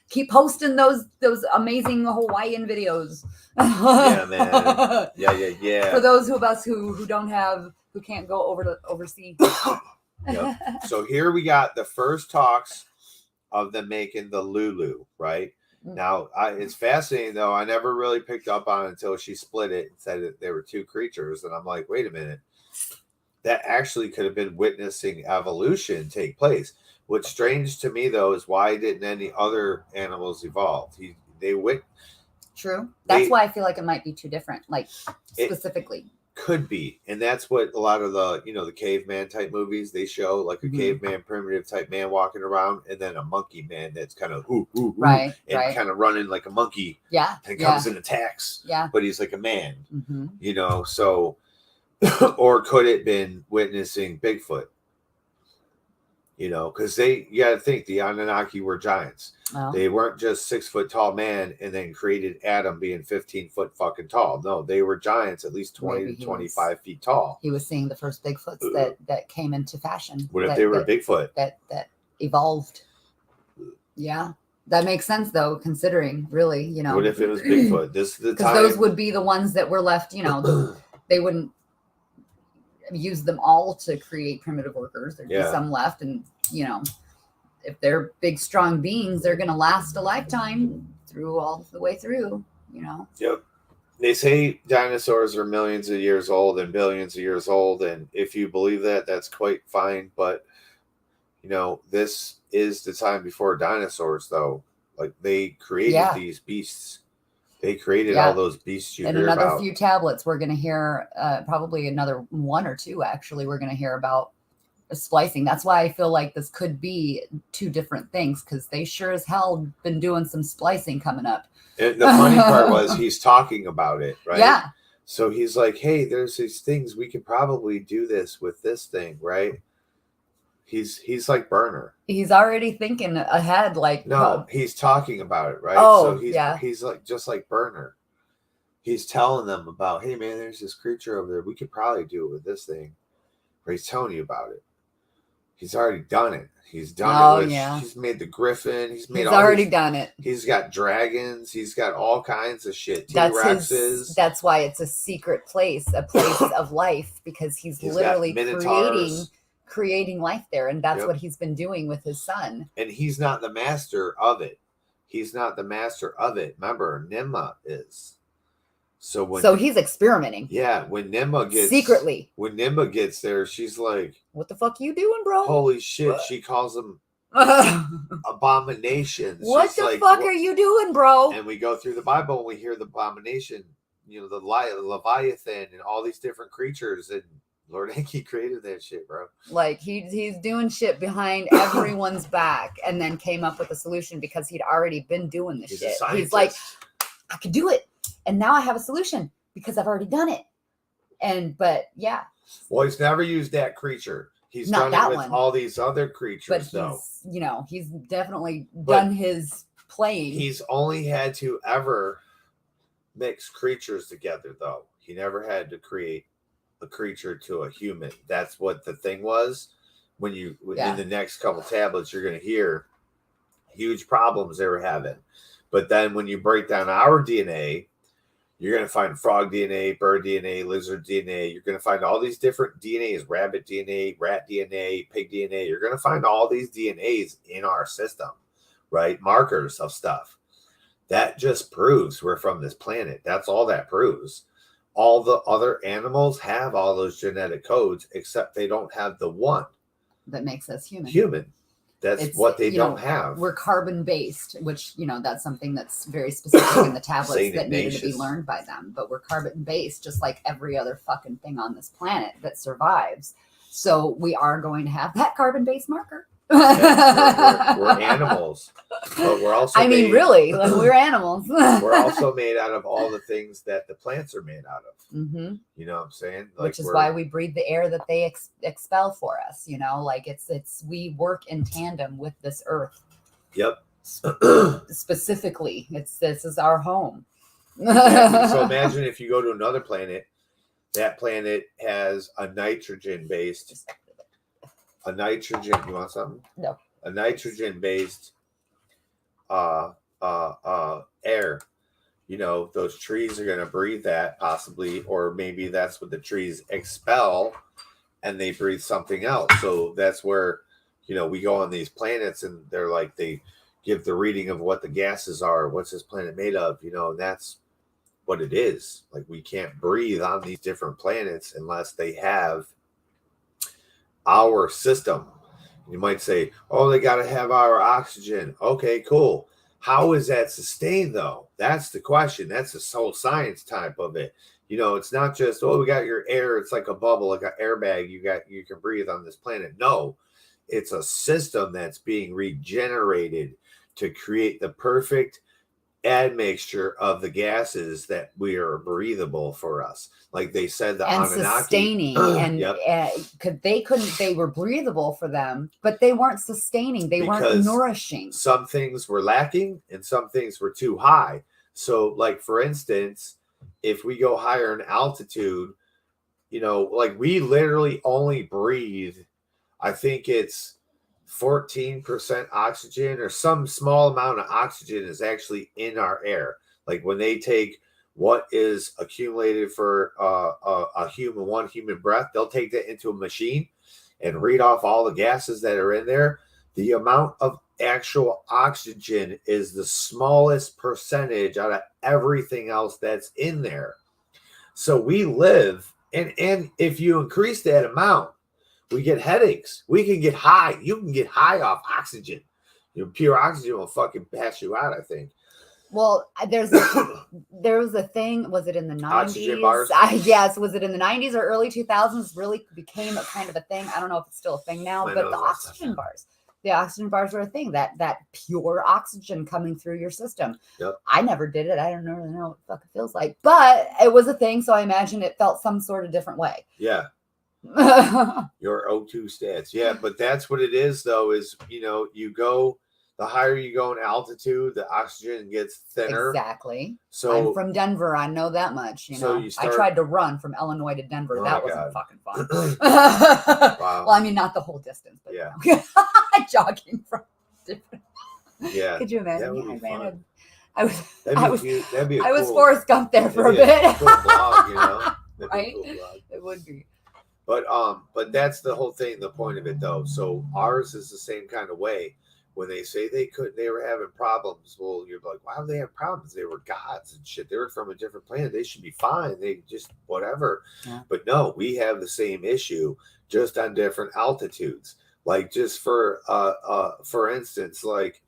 Keep posting those amazing Hawaiian videos. Yeah, man. Yeah. For those of us who can't go overseas. Yep. So here we got the first talks of them making the Lulu, right? Now, it's fascinating, though. I never really picked up on it until she split it and said that there were two creatures. And I'm like, wait a minute. That actually could have been witnessing evolution take place. What's strange to me, though, is why didn't any other animals evolve? True. That's why I feel like it might be too different, like specifically. Could be. And that's what a lot of the, the caveman type movies, they show like a caveman, primitive type man walking around, and then a monkey man that's kind of right, kind of running like a monkey. Yeah. And comes and attacks. Yeah. But he's like a man. Mm-hmm. So or could it been witnessing Bigfoot? Because you got to think the Anunnaki were giants. Oh. They weren't just 6 foot tall man and then created Adam being 15 foot fucking tall. No, they were giants, at least 20 to 25 feet tall. He was seeing the first Bigfoots that came into fashion. What if they were Bigfoot? That evolved. Yeah. That makes sense, though, considering, really, What if it was Bigfoot? This is the time. Because those would be the ones that were left, they wouldn't use them all to create primitive workers. There'd be some left, and if they're big strong beings, they're going to last a lifetime all the way through. Yep. They say dinosaurs are millions of years old and billions of years old, and if you believe that, that's quite fine. But this is the time before dinosaurs, though. Like, they created these beasts. They created all those beasts you hear about. And another few tablets, we're going to hear, probably another one or two, actually, we're going to hear about splicing. That's why I feel like this could be two different things, because they sure as hell been doing some splicing coming up. And the funny part was he's talking about it, right? Yeah. So he's like, hey, there's these things. We could probably do this with this thing, right? He's like Burner. He's already thinking ahead, like he's talking about it, right? Oh, so he's like just like Burner. He's telling them about, hey man, there's this creature over there. We could probably do it with this thing. Or he's telling you about it. He's already done it. He's done it with, he's made the griffin. He's already done it. He's got dragons. He's got all kinds of shit. T-Rexes. That's why it's a secret place, a place of life, because he's literally creating life there, and that's what he's been doing with his son. And he's not the master of it. Remember, Nimma is. So he's experimenting. Yeah, when Nimba gets secretly. When Nimba gets there, she's like, "What the fuck you doing, bro? Holy shit!" She calls them abominations. What she's the like, fuck are you doing, bro? And we go through the Bible and we hear the abomination, you know, the Leviathan and all these different creatures, and Lord Enki created that shit, bro. Like he's doing shit behind everyone's back, and then came up with a solution because he'd already been doing this shit. He's like, I could do it, and now I have a solution because I've already done it. But yeah. Well, he's never used that creature. He's Not done it with one. all these other creatures, but he's definitely done his playing. He's only had to ever mix creatures together, though. He never had to create a creature to a human. That's what the thing was. When you in the next couple tablets, you're going to hear huge problems they were having. But then when you break down our DNA, you're going to find frog DNA, bird DNA, lizard DNA. You're going to find all these different DNAs, rabbit DNA, rat DNA, pig DNA. You're going to find all these DNAs in our system, right? Markers of stuff. That just proves we're from this planet. That's all that proves. All the other animals have all those genetic codes, except they don't have the one that makes us human. That's what they don't have. We're carbon based, which, that's something that's very specific in the tablets that needed to be learned by them. But we're carbon based, just like every other fucking thing on this planet that survives. So we are going to have that carbon based marker. We're animals, but we're also really, like, we're animals. We're also made out of all the things that the plants are made out of. Mm-hmm. You know what I'm saying? Which is why we breathe the air that they expel for us. Like it's we work in tandem with this earth. Yep. Specifically, this is our home. So imagine if you go to another planet, that planet has a nitrogen-based. You want something? No. A nitrogen-based air. Those trees are going to breathe that possibly, or maybe that's what the trees expel and they breathe something else. So that's where, we go on these planets and they're like, they give the reading of what the gases are, what's this planet made of, and that's what it is. Like, we can't breathe on these different planets unless they have our system. You might say, oh, they got to have our oxygen. Okay, cool. How is that sustained, though? That's the question. That's the whole science type of it. It's not just, oh, we got your air. It's like a bubble, like an airbag. You can breathe on this planet. No, it's a system that's being regenerated to create the perfect admixture of the gases that we are breathable for us. Like they said, the Anunnaki. Sustaining. And they were breathable for them, but they weren't sustaining. They weren't nourishing. Some things were lacking and some things were too high. So, like, for instance, if we go higher in altitude, like we literally only breathe, I think it's 14% oxygen, or some small amount of oxygen is actually in our air. Like when they take what is accumulated for one human breath, they'll take that into a machine and read off all the gases that are in there. The amount of actual oxygen is the smallest percentage out of everything else that's in there. So we live, and if you increase that amount, we get headaches. We can get high. You can get high off oxygen. Pure oxygen will fucking pass you out, I think. Well, there was a thing. Was it in the 90s? Oxygen bars? Yes. Was it in the 90s or early 2000s? Really became a kind of a thing. I don't know if it's still a thing now, but the oxygen bars. The oxygen bars were a thing. That pure oxygen coming through your system. Yep. I never did it. I don't really know what the fuck it feels like, but it was a thing. So I imagine it felt some sort of different way. Yeah. Your O2 stats. Yeah, but that's what it is, though, is, you go, the higher you go in altitude, the oxygen gets thinner. Exactly. So I'm from Denver. I know that much. I tried to run from Illinois to Denver. That wasn't fucking fun. Wow. Well, I mean, not the whole distance, but yeah. Jogging from different. Yeah. Could you imagine? That would be fun. I was cool, Forrest Gump there for a bit. Cool blog, Right? Cool blog. It would be. But that's the whole thing, the point of it, though. So ours is the same kind of way. when they say they were having problems, well, you're like, why do they have problems? They were gods and shit. They were from a different planet. They should be fine. They just whatever. Yeah. But no, we have the same issue, just on different altitudes. Like just for instance, like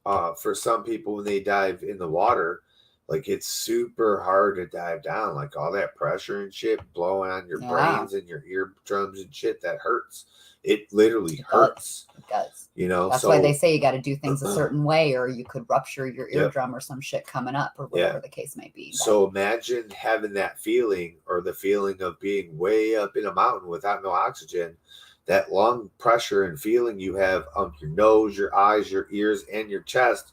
for some people when they dive in the water, like it's super hard to dive down. Like all that pressure and shit blowing on your brains and your eardrums and shit, that hurts. It literally hurts. It does. You know, that's why they say you got to do things a certain way, or you could rupture your eardrum or some shit coming up, or whatever the case may be. So imagine having that feeling, or the feeling of being way up in a mountain without no oxygen. That lung pressure and feeling you have on your nose, your eyes, your ears, and your chest.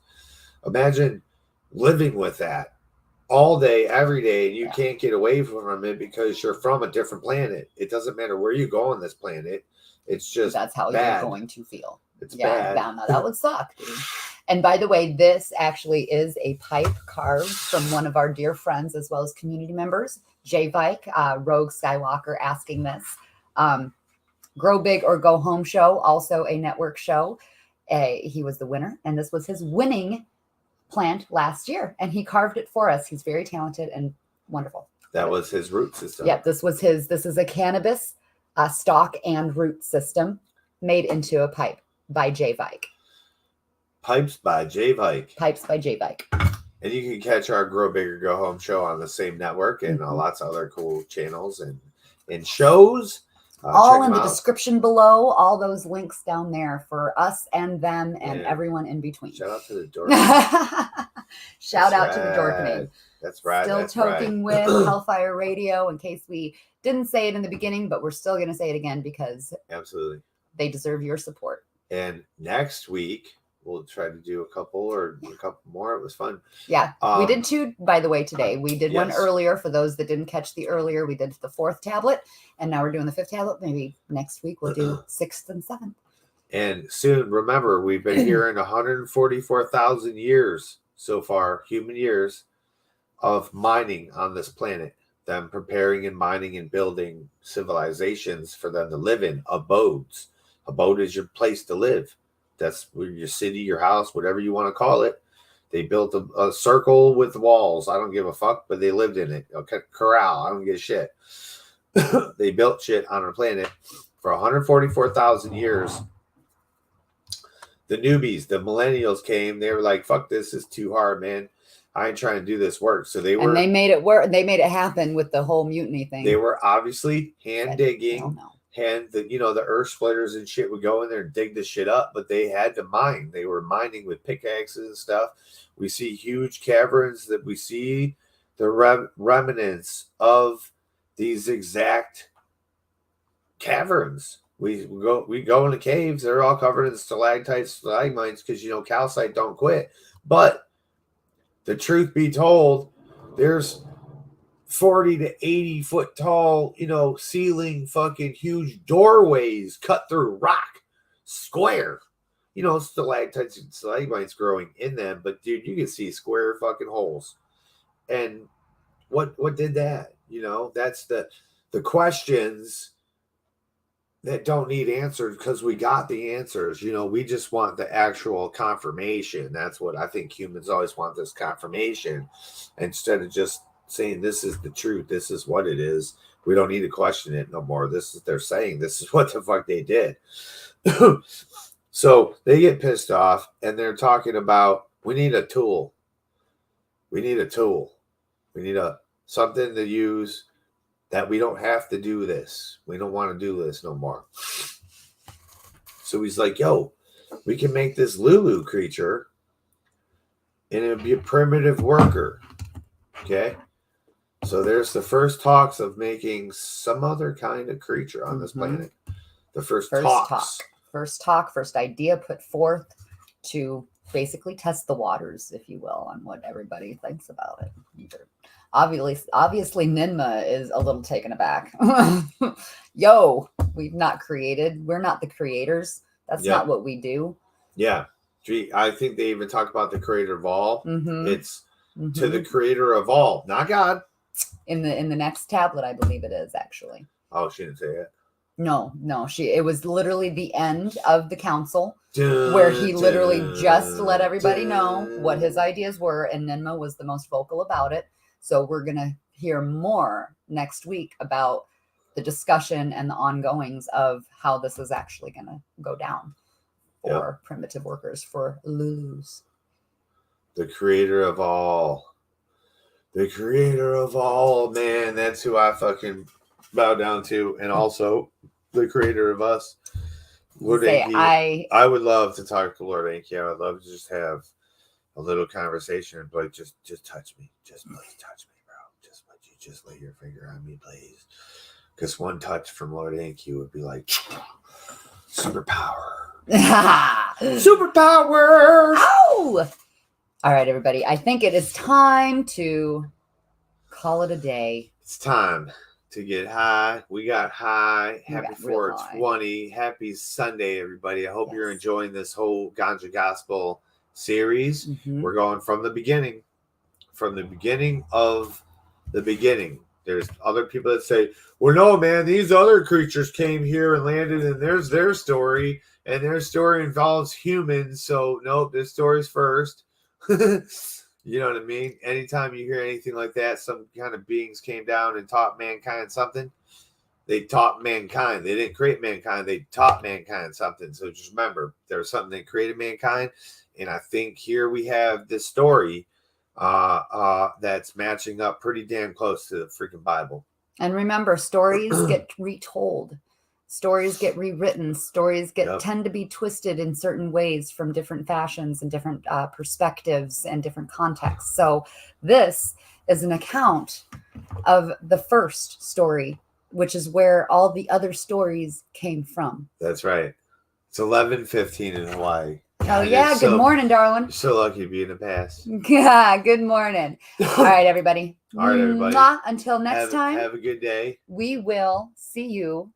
Imagine living with that all day, every day, and you can't get away from it because you're from a different planet. It doesn't matter where you go on this planet. It's just that's how you're going to feel. It's bad. No, that would suck, dude. And by the way, this actually is a pipe carved from one of our dear friends as well as community members, J Vike, Rogue Skywalker, asking this. Grow Big or Go Home show, also a network show. He was the winner, and this was his winning plant last year, and he carved it for us. He's very talented and wonderful. That was his root system. Yep, this was his. This is a cannabis stalk and root system made into a pipe by J Vike. Pipes by J Vike. Pipes by J Vike. And you can catch our Grow Big or Go Home show on the same network and lots of other cool channels and shows. All in the description below. All those links down there for us and them and everyone in between. Shout out to the Dorkening. Shout out to the Dorkening. That's right. Still Toking with Hellfire Radio, in case we didn't say it in the beginning, but we're still going to say it again because absolutely they deserve your support. And next week we'll try to do a couple more. It was fun. Yeah, we did 2, by the way, today. We did one earlier. For those that didn't catch the earlier, we did the 4th tablet, and now we're doing the 5th tablet. Maybe next week we'll do 6th and 7th. And soon, remember, we've been here in 144,000 years so far, human years, of mining on this planet. Them preparing and mining and building civilizations for them to live in, abodes. Abode is your place to live. That's where your city, your house, whatever you want to call it. They built a circle with walls. I don't give a fuck, but they lived in it. Okay, corral. I don't give a shit. They built shit on our planet for 144,000 years. The newbies, the millennials came. They were like, fuck this is too hard, man. I ain't trying to do this work. So they were. And they made it work. They made it happen with the whole mutiny thing. They were obviously hand digging. The earth splitters and shit would go in there and dig the shit up, but they had to mine. They were mining with pickaxes and stuff. We see huge caverns that we see the remnants of these exact caverns. We go in the caves. They're all covered in stalactites, stalagmites, because calcite don't quit. But the truth be told, there's 40 to 80 foot tall, ceiling fucking huge doorways cut through rock, square, stalactites and stalagmites growing in them. But dude, you can see square fucking holes. And what did that? That's the questions that don't need answered, because we got the answers. We just want the actual confirmation. That's what I think humans always want, this confirmation, instead of just saying this is the truth, this is what it is. We don't need to question it no more. They're saying this is what the fuck they did. So they get pissed off and they're talking about, we need a tool. We need something to use that we don't have to do this. We don't want to do this no more. So he's like, yo, we can make this Lulu creature and it would be a primitive worker. Okay. So there's the first talks of making some other kind of creature on this planet. The first idea put forth to basically test the waters, if you will, on what everybody thinks about it. Obviously, Ninma is a little taken aback. Yo, we're not the creators. That's not what we do. Yeah. I think they even talk about the creator of all. It's to the creator of all, not God. In the next tablet, I believe it is, actually. Oh, she didn't say it. No. It was literally the end of the council where he literally just let everybody know what his ideas were, and Ninma was the most vocal about it. So we're going to hear more next week about the discussion and the ongoings of how this is actually going to go down for primitive workers, for Lulus. The creator of all. The creator of all, man. That's who I fucking bow down to. And also the creator of us. Lord Enki. I would love to talk to Lord Enki. I would love to just have a little conversation. But just touch me. Just please touch me, bro. Just lay your finger on me, please. Because one touch from Lord Enki would be like superpower. Superpower. Ow! All right, everybody. I think it is time to call it a day. It's time to get high. We got high. Happy 420. Happy Sunday, everybody. I hope you're enjoying this whole Ganja Gospel series. We're going from the beginning. From the beginning of the beginning. There's other people that say, well, no, man, these other creatures came here and landed, and there's their story, and their story involves humans. So, nope, this story's first. You know what I mean? Anytime you hear anything like that, some kind of beings came down and taught mankind something. They taught mankind. They didn't create mankind. They taught mankind something. So just remember, there's something that created mankind. And I think here we have this story that's matching up pretty damn close to the freaking Bible. And remember, stories get retold. Stories get rewritten. Stories tend to be twisted in certain ways from different fashions and different perspectives and different contexts. So this is an account of the first story, which is where all the other stories came from. That's right. It's 11:15 in Hawaii. Oh, yeah. Good morning, darling. You're so lucky to be in the past. Yeah. Good morning. All right, everybody. All right, everybody. Until next time. Have a good day. We will see you